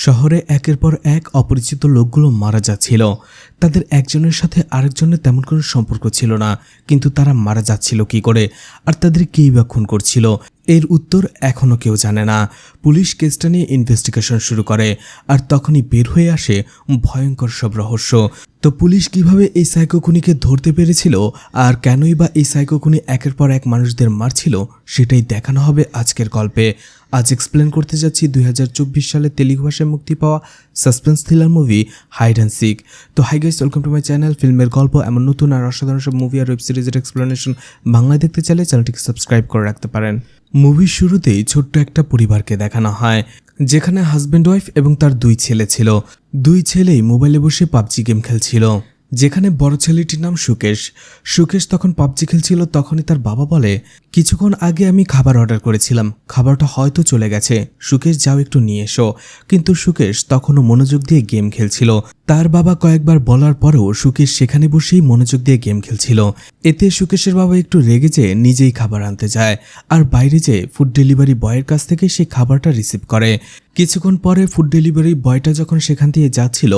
শহরে একের পর এক অপরিচিত লোকগুলো মারা যাচ্ছিল। তাদের একজনের সাথে আরেকজনের তেমন কোনো সম্পর্ক ছিল না, কিন্তু তারা মারা যাচ্ছিল কি করে, আর তাদের কেই বা খুন করছিল, এর উত্তর এখনও কেউ জানে না। পুলিশ কেসটা নিয়ে ইনভেস্টিগেশন শুরু করে, আর তখনই বের হয়ে আসে ভয়ঙ্কর সব রহস্য। তো পুলিশ কিভাবে এই সাইকো খুনিকে ধরতে পেরেছিল, আর কেনই বা এই সাইকো খুনি একের পর এক মানুষদের মারছিল, সেটাই দেখানো হবে আজকের গল্পে। আজ এক্সপ্লেন করতে যাচ্ছি 2024 সালে তেলুগু ভাষায় মুক্তি পাওয়া suspense thriller movie hide and seek. তো hi guys, welcome to my channel. ফিল্মের গল্প এমন নতুন আর অসাধারণ সব মুভি আর ওয়েব সিরিজের এক্সপ্লেনেশন বাংলায় দেখতে চাইলে চ্যানেলটিকে সাবস্ক্রাইব করে রাখতে পারেন। মুভির শুরুতেই ছোট্ট একটা পরিবারকে দেখানো হয়, যেখানে হাজব্যান্ড ওয়াইফ এবং তার দুই ছেলে ছিল। দুই ছেলেই মোবাইলে বসে পাবজি গেম খেলছিল। যেখানে বড় ছেলেটির নাম সুকেশ। সুকেশ তখন পাবজি খেলছিল, তখনই তার বাবা বলে, কিছুক্ষণ আগে আমি খাবার অর্ডার করেছিলাম, খাবারটা হয়তো চলে গেছে, সুকেশ যাও একটু নিয়ে এসো। কিন্তু সুকেশ তখনও মনোযোগ দিয়ে গেম খেলছিল। তার বাবা কয়েকবার বলার পরেও সুকেশ সেখানে বসেই মনোযোগ দিয়ে গেম খেলছিল। এতে সুকেশের বাবা একটু রেগে যেয়ে নিজেই খাবার আনতে যায়, আর বাইরে যেয়ে ফুড ডেলিভারি বয়ের কাছ থেকে সেই খাবারটা রিসিভ করে। কিছুক্ষণ পরে ফুড ডেলিভারি বয়টা যখন সেখান দিয়ে যাচ্ছিল,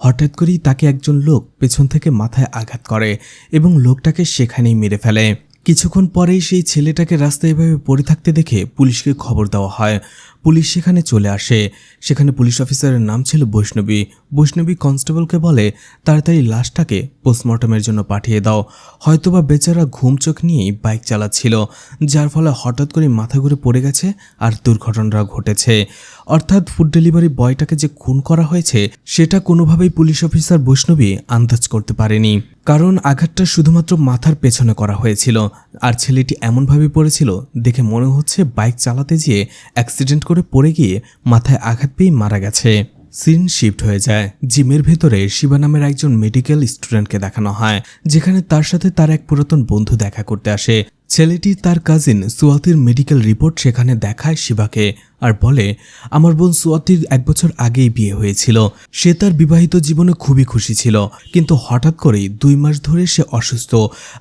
হঠাৎ করেই তাকে একজন লোক পেছন থেকে মাথায় আঘাত করে এবং লোকটাকে সেখানেই মেরে ফেলে। কিছুক্ষণ পরেই সেই ছেলেটাকে রাস্তায় এভাবে পড়ে থাকতে দেখে পুলিশকে খবর দেওয়া হয়। পুলিশ সেখানে চলে আসে। সেখানে পুলিশ অফিসারের নাম ছিল বৈষ্ণবী। বৈষ্ণবী কনস্টেবলকে বলে, তাড়াতাড়ি লাশটাকে পোস্টমর্টমের জন্য পাঠিয়ে দাও। হয়তোবা বেচারা ঘুম চোখ নিয়েই বাইক চালাচ্ছিল, যার ফলে হঠাৎ করে মাথা ঘুরে পড়ে গেছে আর দুর্ঘটনাটা ঘটেছে। অর্থাৎ ফুড ডেলিভারি বয়টাকে যে খুন করা হয়েছে, সেটা কোনোভাবেই পুলিশ অফিসার বৈষ্ণবী আন্দাজ করতে পারেনি, কারণ আঘাতটা শুধুমাত্র মাথার পেছনে করা হয়েছিল। আর ছেলেটি এমনভাবে পড়েছিল দেখে মনে হচ্ছে বাইক চালাতে গিয়ে অ্যাক্সিডেন্ট করে পড়ে গিয়ে মাথায় আঘাত পেয়ে মারা গেছে। সিন শিফট হয়ে যায়। জিমের ভেতরে শিবা নামের একজন মেডিকেল স্টুডেন্টকে দেখানো হয়, যেখানে তার সাথে তার এক পুরাতন বন্ধু দেখা করতে আসে। ছেলেটি তার কাজিন সুয়াতির মেডিকেল রিপোর্ট সেখানে দেখায় শিবাকে, আর বলে, আমার বোন সুয়াতির 1 বছর আগেই বিয়ে হয়েছিল। সে তার বিবাহিত জীবনে খুবই খুশি ছিল, কিন্তু হঠাৎ করেই 2 মাস ধরে সে অসুস্থ,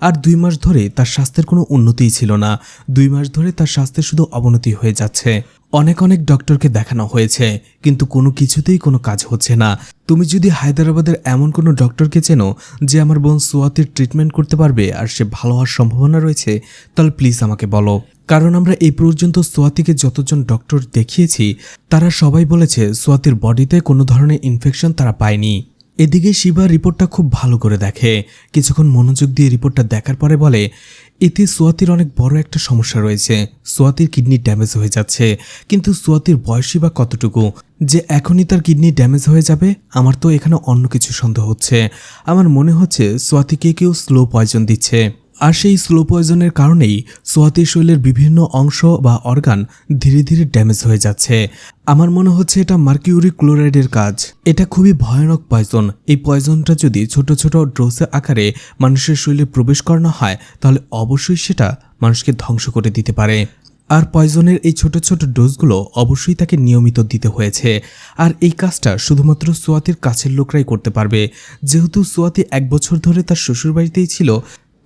আর 2 মাস ধরে তার স্বাস্থ্যের কোনো উন্নতিই ছিল না। 2 মাস ধরে তার স্বাস্থ্যের শুধু অবনতি হয়ে যাচ্ছে। অনেক ডক্টরকে দেখানো হয়েছে, কিন্তু কোনো কিছুতেই কোনো কাজ হচ্ছে না। তুমি যদি হায়দ্রাবাদের এমন কোনো ডক্টরকে চেনো যে আমার বোন সুয়াতির ট্রিটমেন্ট করতে পারবে আর সে ভালো হওয়ার সম্ভাবনা রয়েছে, তাহলে প্লিজ আমাকে বলো। কারণ আমরা এই পর্যন্ত সোয়াতিকে যতজন ডক্টর দেখিয়েছি, তারা সবাই বলেছে সোয়াতির বডিতে কোনো ধরনের ইনফেকশন তারা পায়নি। এদিকে শিবা রিপোর্টটা খুব ভালো করে দেখে। কিছুক্ষণ মনোযোগ দিয়ে রিপোর্টটা দেখার পরে বলে, এতে সোয়াতির অনেক বড় একটা সমস্যা রয়েছে। সোয়াতির কিডনি ড্যামেজ হয়ে যাচ্ছে, কিন্তু সোয়াতির বয়সই বা কতটুকু যে এখনই তার কিডনি ড্যামেজ হয়ে যাবে? আমার তো এখানে অন্য কিছু সন্দেহ হচ্ছে। আমার মনে হচ্ছে সোয়াতিকে কেউ স্লো পয়জন দিচ্ছে, আর সেই স্লো পয়জনের কারণেই সোয়াতির শরীরের বিভিন্ন অংশ বা অর্গান ধীরে ধীরে ড্যামেজ হয়ে যাচ্ছে। আমার মনে হচ্ছে এটা মার্কিউরি ক্লোরাইডের কাজ। এটা খুবই ভয়ানক পয়জন। এই পয়জনটা যদি ছোট ছোট ডোজের আকারে মানুষের শরীরে প্রবেশ করানো হয়, তাহলে অবশ্যই সেটা মানুষকে ধ্বংস করে দিতে পারে। আর পয়জনের এই ছোট ছোট ডোজগুলো অবশ্যই তাকে নিয়মিত দিতে হয়েছে। আর এই কাজটা শুধুমাত্র সোয়াতির কাছের লোকরাই করতে পারবে। যেহেতু সোয়াতি 1 বছর ধরে তার শ্বশুরবাড়িতেই ছিল,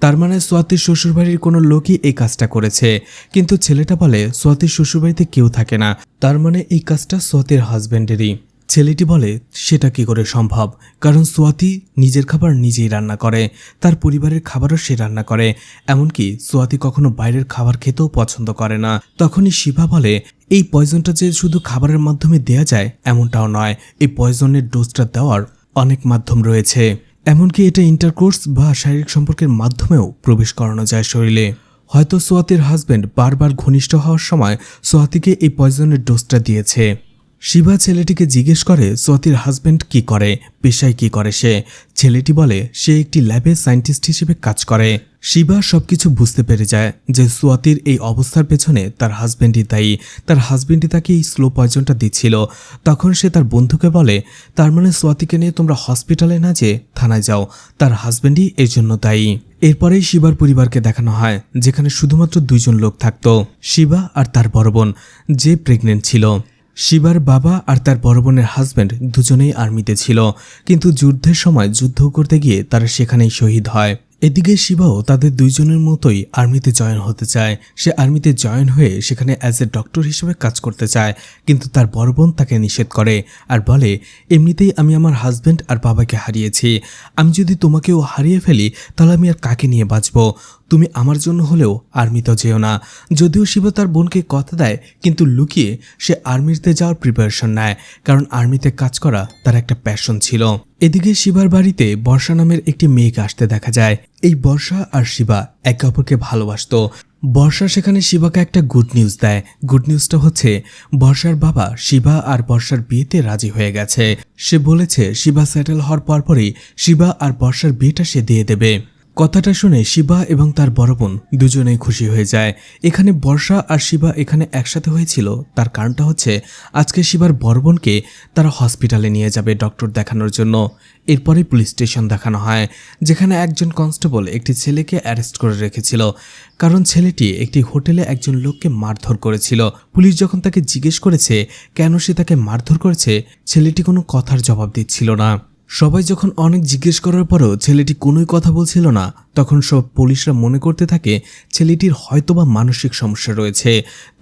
তার মানে সোয়াতির শ্বশুরবাড়ির কোনো লোকই এই কাজটা করেছে। কিন্তু ছেলেটা বলে সোয়াতির শ্বশুরবাড়িতে কেউ থাকে না, তার মানে এই কাজটা সোয়াতির হাজব্যান্ডেরই। ছেলেটি বলে, সেটা কি করে সম্ভব? কারণ সোয়াতি নিজের খাবার নিজেই রান্না করে, তার পরিবারের খাবারও সে রান্না করে, এমনকি সোয়াতি কখনো বাইরের খাবার খেতেও পছন্দ করে না। তখনই শিবা বলে, এই পয়জনটা যে শুধু খাবারের মাধ্যমে দেয়া যায় এমনটাও নয়, এই পয়জনের ডোজটা দেওয়ার অনেক মাধ্যম রয়েছে। এমনকি এটা ইন্টারকোর্স বা শারীরিক সম্পর্কের মাধ্যমেও প্রবেশ করানো যায় শরীরে। হয়তো সোয়াতির হাজব্যান্ড বারবার ঘনিষ্ঠ হওয়ার সময় সোয়াতিকে এই পয়জনের ডোজটা দিয়েছে। শিবা ছেলেটিকে জিজ্ঞেস করে সোয়াতির হাজব্যান্ড কি করে, পেশায় কি করে সে। ছেলেটি বলে সে একটি ল্যাবে সায়েন্টিস্ট হিসেবে কাজ করে। শিবা সবকিছু বুঝতে পেরে যায় যে সোয়াতির এই অবস্থার পেছনে তার হাজব্যান্ডই দায়ী। তার হাজব্যান্ডই তাকে এই স্লো পয়জনটা দিচ্ছিল। তখন সে তার বন্ধুকে বলে, তার মানে সোয়াতিকে নিয়ে তোমরা হসপিটালে না যেয়ে থানায় যাও, তার হাজব্যান্ডই এর জন্য দায়ী। এরপরেই শিবার পরিবারকে দেখানো হয়, যেখানে শুধুমাত্র 2 জন লোক থাকতো, শিবা আর তার বড় বোন যে প্রেগনেন্ট ছিল। শিবার বাবা আর তার বড় বোনের হাজব্যান্ড দুজনেই আর্মিতে ছিল, কিন্তু যুদ্ধের সময় যুদ্ধ করতে গিয়ে তারা সেখানেই শহীদ হয়। এদিকে শিবাও তাদের দুইজনের মতোই আর্মিতে জয়েন হতে চায়। সে আর্মিতে জয়েন হয়ে সেখানে অ্যাজ এ ডক্টর হিসেবে কাজ করতে চায়, কিন্তু তার বড় বোন তাকে নিষেধ করে আর বলে, এমনিতেই আমি আমার হাজব্যান্ড আর বাবাকে হারিয়েছি, আমি যদি তোমাকেও হারিয়ে ফেলি তাহলে আমি আর কাকে নিয়ে বাঁচব, তুমি আমার জন্য হলেও আর্মিতে যেও না। যদিও শিবা তার বোনকে কথা দেয়, কিন্তু লুকিয়ে সে আর্মিতে যাওয়ার প্রিপারেশন নেয়, কারণ আর্মিতে কাজ করা তার একটা প্যাশন ছিল। এদিকে শিবার বাড়িতে বর্ষা নামের একটি মেয়েকে আসতে দেখা যায়। এই বর্ষা আর শিবা একে অপরকে ভালোবাসতো। বর্ষা সেখানে শিবাকে একটা গুড নিউজ দেয়। গুড নিউজটা হচ্ছে বর্ষার বাবা শিবা আর বর্ষার বিয়েতে রাজি হয়ে গেছে। সে বলেছে শিবা সেটেল হওয়ার পরপরই শিবা আর বর্ষার বিয়েটা সে দিয়ে দেবে। কথাটা শুনে শিবা এবং তার বড় বোন দুজনেই খুশি হয়ে যায়। এখানে বর্ষা আর শিবা এখানে একসাথে হয়েছিল, তার কারণটা হচ্ছে আজকে শিবার বড় বোনকে তারা হসপিটালে নিয়ে যাবে ডক্টর দেখানোর জন্য। এরপরে পুলিশ স্টেশন দেখানো হয়, যেখানে একজন কনস্টেবল একটি ছেলেকে অ্যারেস্ট করে রেখেছিল, কারণ ছেলেটি একটি হোটেলে একজন লোককে মারধর করেছিল। পুলিশ যখন তাকে জিজ্ঞেস করেছে কেন সে তাকে মারধর করেছে, ছেলেটি কোনো কথার জবাব দিচ্ছিল না। সবাই যখন অনেক জিজ্ঞেস করার পরও ছেলেটি কোনোই কথা বলছিল না, তখন সব পুলিশরা মনে করতে থাকে ছেলেটির হয়তোবা মানসিক সমস্যা রয়েছে,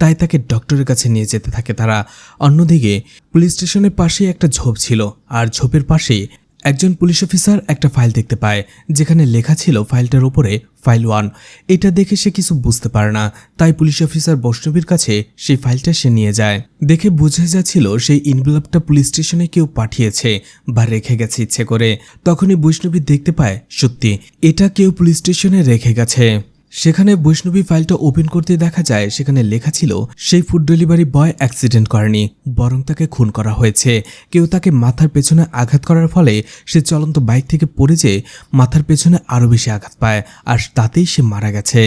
তাই তাকে ডক্টরের কাছে নিয়ে যেতে থাকে তারা। অন্যদিকে পুলিশ স্টেশনের পাশেই একটা ঝোপ ছিল, আর ঝোপের পাশেই একজন পুলিশ অফিসার একটা ফাইল দেখতে পায়, যেখানে লেখা ছিল ফাইলটার উপরে ফাইল 1। এটা দেখে সে কিছু বুঝতে পারে না, তাই পুলিশ অফিসার বৈষ্ণবীর কাছে সেই ফাইলটা সে নিয়ে যায়। দেখে বুঝে যাচ্ছিল সেই ইনভেলপটা পুলিশ স্টেশনে কেউ পাঠিয়েছে বা রেখে গেছে ইচ্ছে করে। তখনই বৈষ্ণবী দেখতে পায় সত্যি এটা কেউ পুলিশ স্টেশনে রেখে গেছে। সেখানে বৈষ্ণবী ফাইলটা ওপেন করতে দেখা যায় সেখানে লেখা ছিল সেই ফুড ডেলিভারি বয় অ্যাক্সিডেন্ট করেনি, বরং তাকে খুন করা হয়েছে। কেউ তাকে মাথার পেছনে আঘাত করার ফলে সে চলন্ত বাইক থেকে পড়ে যেয়ে মাথার পেছনে আরও বেশি আঘাত পায়, আর তাতেই সে মারা গেছে।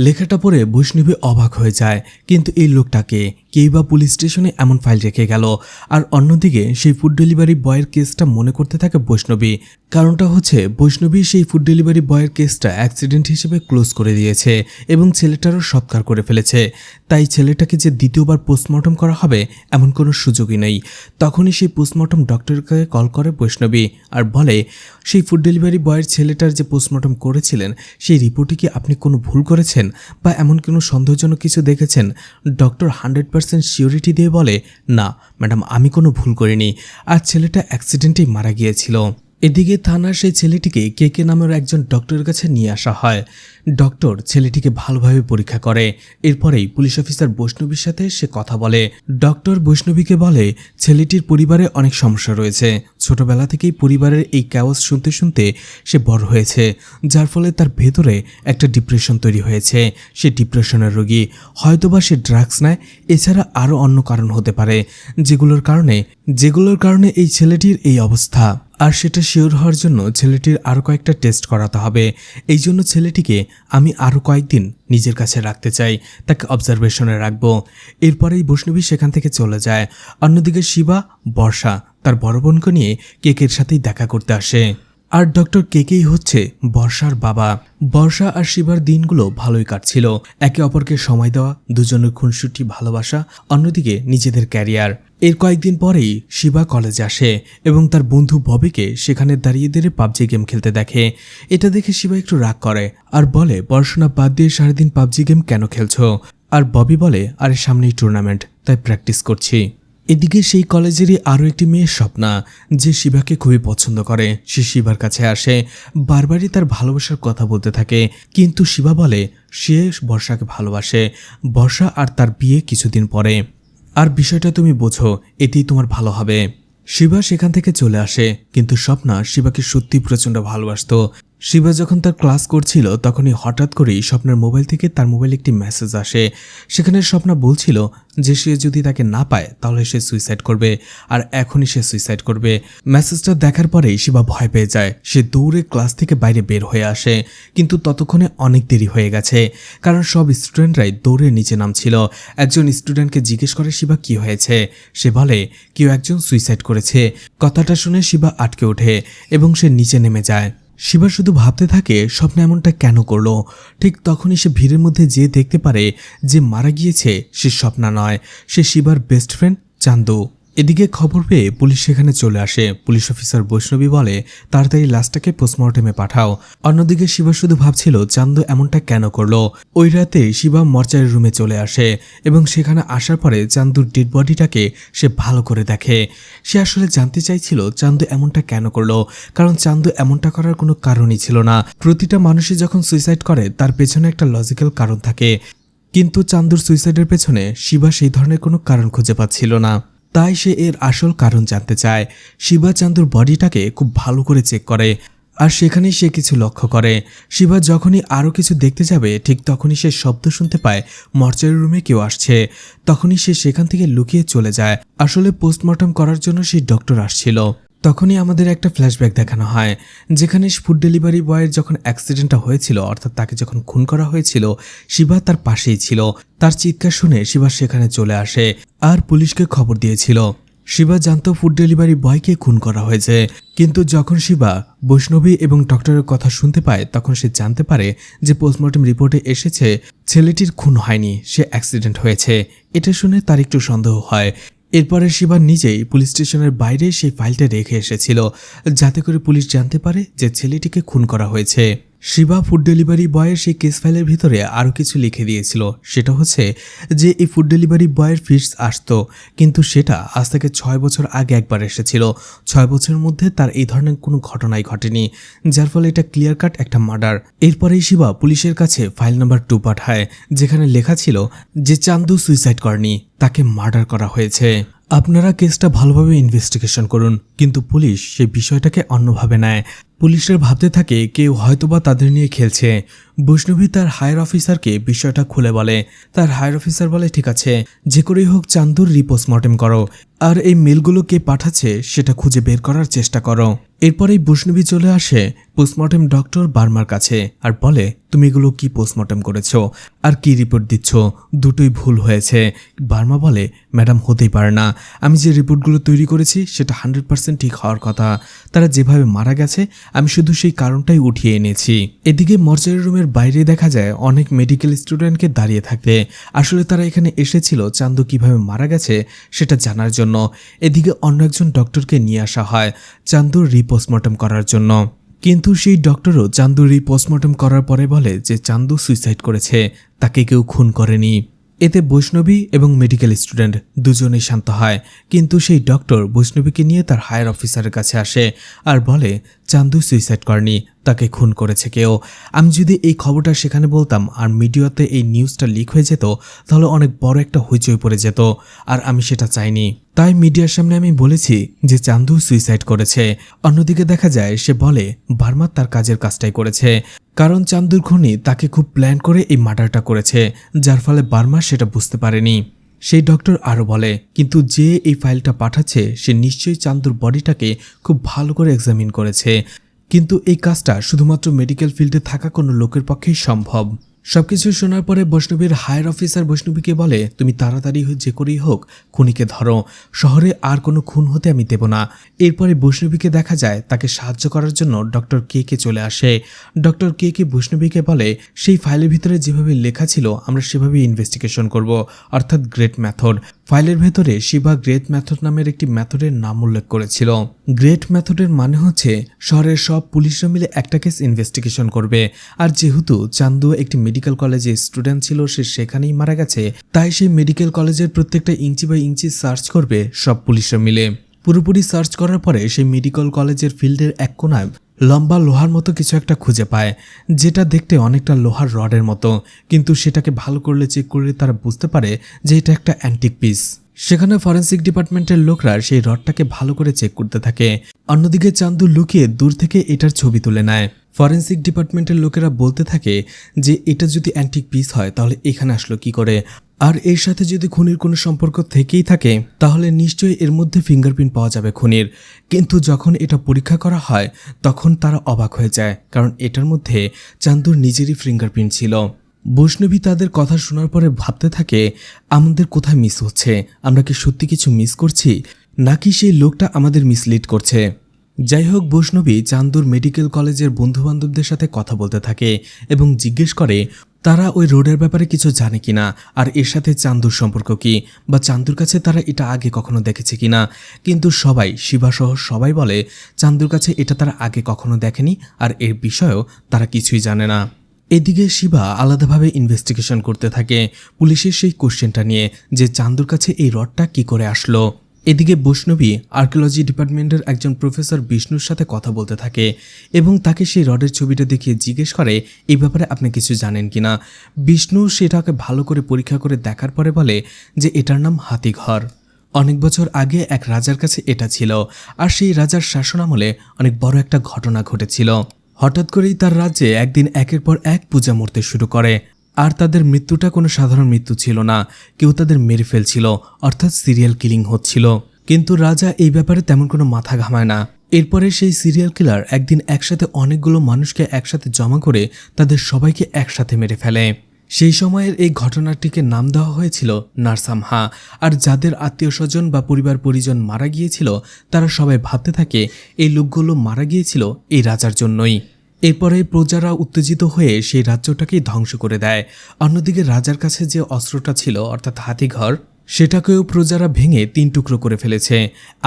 লেখাটা পড়ে বৈষ্ণবী অবাক হয়ে যায়, কিন্তু এই লোকটাকে কেই বা পুলিশ স্টেশনে এমন ফাইল রেখে গেল? আর অন্যদিকে সেই ফুড ডেলিভারি বয়ের কেসটা মনে করতে থাকে বৈষ্ণবী। কারণটা হচ্ছে বৈষ্ণবী সেই ফুড ডেলিভারি বয়ের কেসটা অ্যাক্সিডেন্ট হিসেবে ক্লোজ করে দিয়েছে এবং ছেলেটারও সৎকার করে ফেলেছে, তাই ছেলেটাকে যে দ্বিতীয়বার পোস্টমর্টম করা হবে এমন কোনো সুযোগই নেই। তখনই সেই পোস্টমর্টম ডক্টরকে কল করে বৈষ্ণবী আর বলে, সেই ফুড ডেলিভারি বয়ের ছেলেটার যে পোস্টমর্টম করেছিলেন সেই রিপোর্টে কি আপনি কোনো ভুল করেছেন বা এমন কোনো সন্দেহজনক কিছু দেখেছেন? ডক্টর 100% সিওরিটি দিয়ে বলে, না ম্যাডাম, আমি কোনো ভুল করিনি, আর ছেলেটা অ্যাক্সিডেন্টেই মারা গিয়েছিল। এদিকে থানার সেই ছেলেটিকে কে নামের একজন ডক্টরের কাছে নিয়ে আসা হয়। ডক্টর ছেলেটিকে ভালোভাবে পরীক্ষা করে। এরপরেই পুলিশ অফিসার বৈষ্ণবীর সাথে সে কথা বলে। ডক্টর বৈষ্ণবীকে বলে ছেলেটির পরিবারে অনেক সমস্যা রয়েছে, ছোটবেলা থেকেই পরিবারের এই ক্যাওস শুনতে শুনতে সে বড় হয়েছে, যার ফলে তার ভেতরে একটা ডিপ্রেশন তৈরি হয়েছে। সে ডিপ্রেশনের রোগী, হয়তোবা সে ড্রাগস নেয়, এছাড়া আরও অন্য কারণ হতে পারে যেগুলোর কারণে এই ছেলেটির এই অবস্থা। আর সেটা শিওর হওয়ার জন্য ছেলেটির আরও কয়েকটা টেস্ট করাতে হবে। এই জন্য ছেলেটিকে আমি আরও কয়েকদিন নিজের কাছে রাখতে চাই, তাকে অবজারভেশনে রাখবো। এরপরেই বৈষ্ণবী সেখান থেকে চলে যায়। অন্যদিকে শিবা, বর্ষা তার বড় বোনকে নিয়ে কেকের সাথেই দেখা করতে আসে। আর ডক্টর কেকেই হচ্ছে বর্ষার বাবা। বর্ষা আর শিবার দিনগুলো ভালোই কাটছিল, একে অপরকে সময় দেওয়া, দুজনের খুনসুটি ভালোবাসা, অন্যদিকে নিজেদের ক্যারিয়ার। এর কয়েকদিন পরেই শিবা কলেজে আসে এবং তার বন্ধু ববিকে সেখানে দাঁড়িয়ে পাবজি গেম খেলতে দেখে। এটা দেখে শিবা একটু রাগ করে আর বলে, পড়াশোনা বাদ দিয়ে সারাদিন পাবজি গেম কেন খেলছো? আর ববি বলে, আরে সামনেই টুর্নামেন্ট, তাই প্র্যাকটিস করছি। এদিকে সেই কলেজেরই আরও একটি মেয়ে স্বপ্না, যে শিবাকে খুবই পছন্দ করে। সে শিবার কাছে আসে, বারবারই তার ভালোবাসার কথা বলতে থাকে, কিন্তু শিবা বলে সে বর্ষাকে ভালোবাসে। বর্ষা আর তার বিয়ে কিছুদিন পরে, আর বিষয়টা তুমি বোঝো, এতেই তোমার ভালো হবে। শিবা সেখান থেকে চলে আসে, কিন্তু স্বপ্না শিবাকে সত্যি প্রচণ্ড ভালোবাসতো। শিবা যখন তার ক্লাস করছিল তখনই হঠাৎ করেই স্বপ্নার মোবাইল থেকে তার মোবাইলে একটি মেসেজ আসে। সেখানে স্বপ্না বলছিল যে সে যদি তাকে না পায় তাহলে সে সুইসাইড করবে, আর এখনই সে সুইসাইড করবে। মেসেজটা দেখার পরেই শিবা ভয় পেয়ে যায়। সে দৌড়ে ক্লাস থেকে বাইরে বের হয়ে আসে, কিন্তু ততক্ষণে অনেক দেরি হয়ে গেছে, কারণ সব স্টুডেন্টরাই দৌড়ে নিচে নামছিল। একজন স্টুডেন্টকে জিজ্ঞেস করে শিবা কি হয়েছে। সে বলে কেউ একজন সুইসাইড করেছে। কথাটা শুনে শিবা আটকে ওঠে এবং সে নিচে নেমে যায়। শিবা শুধু ভাবতে থাকে স্বপ্ন এমনটা কেন করলো। ঠিক তখনই সে ভিড়ের মধ্যে যেয়ে দেখতে পারে যে মারা গিয়েছে সে স্বপ্না নয়, সে শিবার বেস্ট ফ্রেন্ড চান্দু। এদিকে খবর পেয়ে পুলিশ সেখানে চলে আসে। পুলিশ অফিসার বৈষ্ণবী বলে তাড়াতাড়ি লাশটাকে পোস্টমর্টেমে পাঠাও। অন্যদিকে শিবা শুধু ভাবছিল চান্দু এমনটা কেন করলো। ওই রাতে শিবা মর্চারি রুমে চলে আসে এবং সেখানে আসার পরে চান্দুর ডেড বডিটাকে সে ভালো করে দেখে। সে আসলে জানতে চাইছিল চান্দু এমনটা কেন করলো, কারণ চান্দু এমনটা করার কোনো কারণই ছিল না। প্রতিটা মানুষই যখন সুইসাইড করে তার পেছনে একটা লজিক্যাল কারণ থাকে, কিন্তু চান্দুর সুইসাইডের পেছনে শিবা সেই ধরনের কোনো কারণ খুঁজে পাচ্ছিল না। তাই সে এর আসল কারণ জানতে চায়। শিবা চান্দুর বডিটাকে খুব ভালো করে চেক করে, আর সেখানেই সে কিছু লক্ষ্য করে। শিবা যখনই আরও কিছু দেখতে যাবে ঠিক তখনই সে শব্দ শুনতে পায় মর্চারি রুমে কেউ আসছে। তখনই সে সেখান থেকে লুকিয়ে চলে যায়। আসলে পোস্টমর্টম করার জন্য সেই ডক্টর আসছিল। তখনই আমাদের একটা ফ্ল্যাশব্যাক দেখানো হয়, যেখানে ফুড ডেলিভারি বয়ের যখন অ্যাক্সিডেন্টটা হয়েছিল, অর্থাৎ তাকে যখন খুন করা হয়েছিল, শিবা তার পাশেই ছিল। তার চিৎকার শুনে শিবা সেখানে চলে আসে আর পুলিশকে খবর দিয়েছিল। শিবা জানতো ফুড ডেলিভারি বয়কে খুন করা হয়েছে, কিন্তু যখন শিবা বৈষ্ণবী এবং ডক্টরের কথা শুনতে পায় তখন সে জানতে পারে যে পোস্টমর্টম রিপোর্টে এসেছে ছেলেটির খুন হয়নি, সে অ্যাক্সিডেন্ট হয়েছে। এটা শুনে তার একটু সন্দেহ হয়। এরপরে শিবা নিজেই পুলিশ স্টেশনের বাইরে সেই ফাইলটা রেখে এসেছিল, যাতে করে পুলিশ জানতে পারে যে ছেলেটিকে খুন করা হয়েছে। শিবা ফুড ডেলিভারি বয়ের সেই কেস ফাইলের ভিতরে আরও কিছু লিখে দিয়েছিল। সেটা হচ্ছে যে এই ফুড ডেলিভারি বয়ের ফিস আসতো, কিন্তু সেটা আজ থেকে 6 বছর আগে একবার এসেছিল। 6 বছরের মধ্যে তার এই ধরনের কোনো ঘটনাই ঘটেনি, যার ফলে এটা ক্লিয়ার কাট একটা মার্ডার। এরপরেই শিবা পুলিশের কাছে ফাইল নাম্বার 2 পাঠায়, যেখানে লেখা ছিল যে চান্দু সুইসাইড করেনি, তাকে মার্ডার করা হয়েছে। আপনারা কেসটা ভালোভাবে ইনভেস্টিগেশন করুন। কিন্তু পুলিশ সেই বিষয়টাকে অন্যভাবে নেয়। পুলিশের ভাবতে থাকে কেউ হয়তোবা তাদের নিয়ে খেলছে। বৈষ্ণবী তার হায়ার অফিসারকে বিষয়টা খুলে বলে। তার হায়ার অফিসার বলে ঠিক আছে, যে করেই হোক চান্দুর রিপোস্টমর্টেম করো, আর এই মেলগুলো কে পাঠাচ্ছে সেটা খুঁজে বের করার চেষ্টা করো। এরপরেই বৈষ্ণবী চলে আসে পোস্টমর্টেম ডক্টর বার্মার কাছে আর বলে তুমি এগুলো কি পোস্টমর্টেম করেছো আর কি রিপোর্ট দিচ্ছ, দুটোই ভুল হয়েছে। বার্মা বলে ম্যাডাম হতেই পারে না, আমি যে রিপোর্টগুলো তৈরি করেছি সেটা 100% ঠিক হওয়ার কথা। তারা যেভাবে মারা গেছে আমি শুধু সেই কারণটাই উঠিয়ে এনেছি। এদিকে মর্চারি রুমের বাইরে দেখা যায় অনেক মেডিকেল স্টুডেন্টকে দাঁড়িয়ে থাকতে। আসলে তারা এখানে এসেছিল চান্দু কিভাবে মারা গেছে সেটা জানার জন্য। এদিকে অন্য একজন ডক্টরকে নিয়ে আসা হয় চান্দুর রিপোস্টমর্টম করার জন্য, কিন্তু সেই ডক্টরও চান্দুর রিপোস্টমর্টম করার পরে বলে যে চান্দু সুইসাইড করেছে, তাকে কেউ খুন করেনি। এতে বৈষ্ণবী এবং মেডিকেল স্টুডেন্ট দুজনেই শান্ত হয়, কিন্তু সেই ডক্টর বৈষ্ণবীকে নিয়ে তার হায়ার অফিসারের কাছে আসে আর বলে চান্দু সুইসাইড করেনি, তাকে খুন করেছে কেউ। আমি যদি এই খবরটা সেখানে বলতাম আর মিডিয়াতে এই নিউজটা লিক হয়ে যেত, তাহলে অনেক বড় একটা হইচই পড়ে যেত, আর আমি সেটা চাইনি। তাই মিডিয়ার সামনে আমি বলেছি যে চান্দু সুইসাইড করেছে। অন্যদিকে দেখা যায় সে বলে বার্মা তার কাজের কাজটাই করেছে, কারণ চান্দুর খুনি তাকে খুব প্ল্যান করে এই মার্ডারটা করেছে, যার ফলে বার্মা সেটা বুঝতে পারেনি। সেই ডক্টর আরও বলে কিন্তু যে এই ফাইলটা পাঠাচ্ছে সে নিশ্চয়ই চান্দুর বডিটাকে খুব ভালো করে এক্সামিন করেছে, কিন্তু এই কাজটা শুধুমাত্র মেডিকেল ফিল্ডে থাকা কোনো লোকের পক্ষেই সম্ভব। সবকিছু শোনার পরে বৈষ্ণবীর হায়ার অফিসার বৈষ্ণবীকে বলে তুমি তাড়াতাড়ি যে করেই হোক খুনিকে ধরো, শহরে আর কোনো খুন হতে আমি দেব না। এরপরে বৈষ্ণবীকে দেখা যায় তাকে সাহায্য করার জন্য ডক্টর কে চলে আসে। ডক্টর কে বৈষ্ণবীকে বলে সেই ফাইলের ভিতরে যেভাবে লেখা ছিল আমরা সেভাবে ইনভেস্টিগেশন করব, অর্থাৎ গ্রেট মেথড। ফাইলের ভেতরে শিবা গ্রেট মেথড নামের একটি মেথডের নাম উল্লেখ করেছিল। গ্রেট মেথডের মানে হচ্ছে শহরের সব পুলিশরা মিলে একটা কেস ইনভেস্টিগেশন করবে, আর যেহেতু চান্দু একটি মেডিকেল কলেজে স্টুডেন্ট ছিল, সে সেখানেই মারা গেছে, তাই সেই মেডিকেল কলেজের প্রত্যেকটা ইঞ্চি বাই ইঞ্চি সার্চ করবে সব পুলিশরা মিলে। পুরোপুরি সার্চ করার পরে সেই মেডিকেল কলেজের ফিল্ডের এক কোণায় লম্বা লোহার মতো কিছু একটা খুঁজে পায়, যেটা দেখতে অনেকটা লোহার রডের মতো, কিন্তু সেটাকে ভালো করলে চেক করলে তারা বুঝতে পারে যে এটা একটা অ্যান্টিক পিস। সেখানে ফরেন্সিক ডিপার্টমেন্টের লোকরা সেই রডটাকে ভালো করে চেক করতে থাকে। অন্যদিকে চান্দু লুকিয়ে দূর থেকে এটার ছবি তুলে নেয়। ফরেন্সিক ডিপার্টমেন্টের লোকেরা বলতে থাকে যে এটা যদি অ্যান্টিক পিস হয় তাহলে এখানে আসলো কি করে, আর এর সাথে যদি খুনির কোনো সম্পর্ক থেকেই থাকে তাহলে নিশ্চয়ই এর মধ্যে ফিঙ্গারপ্রিন্ট পাওয়া যাবে খুনির। কিন্তু যখন এটা পরীক্ষা করা হয় তখন তারা অবাক হয়ে যায়, কারণ এটার মধ্যে চান্দুর নিজেরই ফিঙ্গারপ্রিন্ট ছিল। বৈষ্ণবী তাদের কথা শোনার পরে ভাবতে থাকে আমাদের কোথায় মিস হচ্ছে, আমরা কি সত্যি কিছু মিস করছি নাকি সেই লোকটা আমাদের মিসলিড করছে। যাই হোক, বৈষ্ণবী চান্দুর মেডিকেল কলেজের বন্ধুবান্ধবদের সাথে কথা বলতে থাকে এবং জিজ্ঞেস করে তারা ওই রোডের ব্যাপারে কিছু জানে কিনা, আর এর সাথে চান্দুর সম্পর্ক কি, বা চান্দুর কাছে তারা এটা আগে কখনো দেখেছে কিনা। কিন্তু সবাই, শিবাসহ সবাই বলে চান্দুর কাছে এটা তারা আগে কখনো দেখেনি, আর এর বিষয়েও তারা কিছুই জানে না। এদিকে শিবা আলাদাভাবে ইনভেস্টিগেশন করতে থাকে পুলিশের সেই কোশ্চেনটা নিয়ে যে চান্দুর কাছে এই রডটা কি করে আসলো। এদিকে বৈষ্ণবী আর্কিওলজি ডিপার্টমেন্টের একজন প্রফেসর বিষ্ণুর সাথে কথা বলতে থাকে এবং তাকে সেই রডের ছবিটা দেখিয়ে জিজ্ঞেস করে এই ব্যাপারে আপনি কিছু জানেন কিনা। বিষ্ণু সেটাকে ভালো করে পরীক্ষা করে দেখার পরে বলে যে এটার নাম হাতিঘর। অনেক বছর আগে এক রাজার কাছে এটা ছিল, আর সেই রাজার শাসনামলে অনেক বড় একটা ঘটনা ঘটেছিল। হঠাৎ করেই তার রাজ্যে একদিন একের পর এক পূজা মরতে শুরু করে, আর তাদের মৃত্যুটা কোনো সাধারণ মৃত্যু ছিল না, কেউ তাদের মেরে ফেলছিল, অর্থাৎ সিরিয়াল কিলিং হচ্ছিল। কিন্তু রাজা এই ব্যাপারে তেমন কোনো মাথা ঘামায় না। এরপরে সেই সিরিয়াল কিলার একদিন একসাথে অনেকগুলো মানুষকে একসাথে জমা করে তাদের সবাইকে একসাথে মেরে ফেলে। সেই সময়ের এই ঘটনাটিকে নাম দেওয়া হয়েছিল নারসামহা। আর যাদের আত্মীয় স্বজন বা পরিবার পরিজন মারা গিয়েছিল তারা সবাই ভাবতে থাকে এই লোকগুলো মারা গিয়েছিল এই রাজার জন্যই। এরপরে প্রজারা উত্তেজিত হয়ে সেই রাজ্যটাকেই ধ্বংস করে দেয়। অন্যদিকে রাজার কাছে যে অস্ত্রটা ছিল অর্থাৎ হাতিঘর, সেটাকেও প্রজারা ভেঙে 3 টুকরো করে ফেলেছে।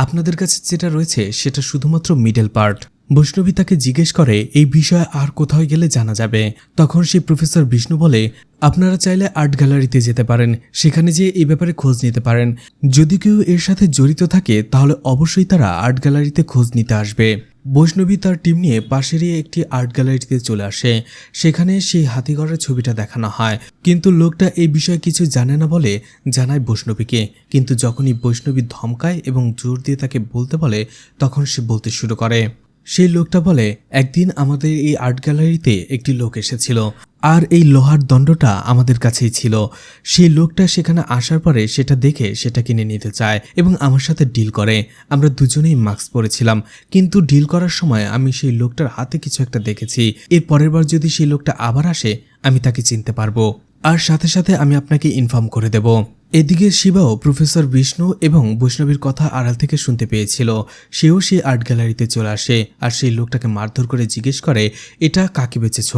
আপনাদের কাছে যেটা রয়েছে সেটা শুধুমাত্র মিডল পার্ট। বৈষ্ণবী তাকে জিজ্ঞেস করে এই বিষয়ে আর কোথাও গেলে জানা যাবে। তখন সেই প্রফেসর বিষ্ণু বলে আপনারা চাইলে আর্ট গ্যালারিতে যেতে পারেন, সেখানে যেয়ে এই ব্যাপারে খোঁজ নিতে পারেন। যদি কেউ এর সাথে জড়িত থাকে তাহলে অবশ্যই তারা আর্ট গ্যালারিতে খোঁজ নিতে আসবে। বৈষ্ণবী তার টিম নিয়ে পাশেরই একটি আর্ট গ্যালারিতে চলে আসে। সেখানে সেই হাতিঘরের ছবিটা দেখানো হয়, কিন্তু লোকটা এই বিষয়ে কিছু জানে না বলে জানায় বৈষ্ণবীকে। কিন্তু যখনই বৈষ্ণবী ধমকায় এবং জোর দিয়ে তাকে বলতে বলে তখন সে বলতে শুরু করে। সেই লোকটা বলে একদিন আমাদের এই আর্ট গ্যালারিতে একটি লোক এসেছিল, আর এই লোহার দণ্ডটা আমাদের কাছেই ছিল। সেই লোকটা সেখানে আসার পরে সেটা দেখে সেটা কিনে নিতে চায় এবং আমার সাথে ডিল করে। আমরা দুজনেই মাস্ক পরেছিলাম, কিন্তু ডিল করার সময় আমি সেই লোকটার হাতে কিছু একটা দেখেছি। এর পরের বার যদি সেই লোকটা আবার আসে আমি তাকে চিনতে পারবো, আর সাথে সাথে আমি আপনাকে ইনফর্ম করে দেব। এদিকে শিবাও প্রফেসর বিষ্ণু এবং বৈষ্ণবীর কথা আড়াল থেকে শুনতে পেয়েছিল। সেও সেই আর্ট গ্যালারিতে চলে আসে আর সেই লোকটাকে মারধর করে জিজ্ঞেস করে এটা কাকে বেচেছ,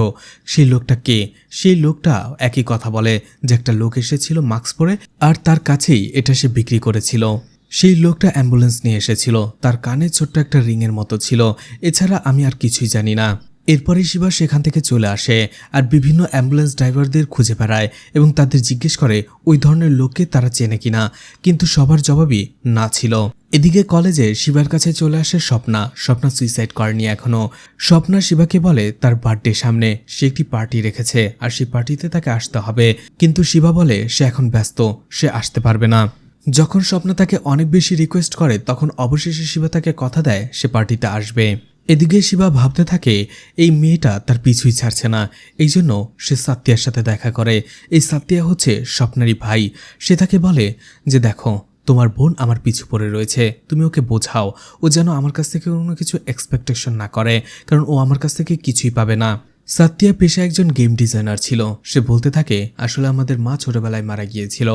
সেই লোকটা কে। সেই লোকটা একই কথা বলে যে একটা লোক এসেছিল মাস্ক পরে, আর তার কাছেই এটা সে বিক্রি করেছিল। সেই লোকটা অ্যাম্বুলেন্স নিয়ে এসেছিল, তার কানে ছোট্ট একটা রিংয়ের মতো ছিল। এছাড়া আমি আর কিছুই জানি না। এরপরে শিবা সেখান থেকে চলে আসে আর বিভিন্ন অ্যাম্বুলেন্স ড্রাইভারদের খুঁজে বেড়ায় এবং তাদের জিজ্ঞেস করে ওই ধরনের লোককে তারা চেনে কিনা, কিন্তু সবার জবাবই না ছিল। এদিকে কলেজে শিবার কাছে চলে আসে স্বপ্না। স্বপ্না সুইসাইড করেনি এখনো। স্বপ্না শিবাকে বলে তার বার্থডে সামনে, সে একটি পার্টি রেখেছে আর সেই পার্টিতে তাকে আসতে হবে, কিন্তু শিবা বলে সে এখন ব্যস্ত, সে আসতে পারবে না। যখন স্বপ্না তাকে অনেক বেশি রিকোয়েস্ট করে তখন অবশেষে শিবা তাকে কথা দেয় সে পার্টিতে আসবে। এদিকে শিবা ভাবতে থাকে এই মেয়েটা তার পিছুই ছাড়ছে না, এই জন্য সে সাত্তিয়ার সাথে দেখা করে। এই সাত্তিয়া হচ্ছে স্বপ্নারই ভাই। সে তাকে বলে যে দেখো তোমার বোন আমার পিছু পড়ে রয়েছে, তুমি ওকে বোঝাও, ও যেন আমার কাছ থেকে কোনো কিছু এক্সপেকটেশন না করে, কারণ ও আমার কাছ থেকে কিছুই পাবে না। সাত্তিয়া পেশায় একজন গেম ডিজাইনার ছিল। সে বলতে থাকে আসলে আমাদের মা ছোটবেলায় মারা গিয়েছিল,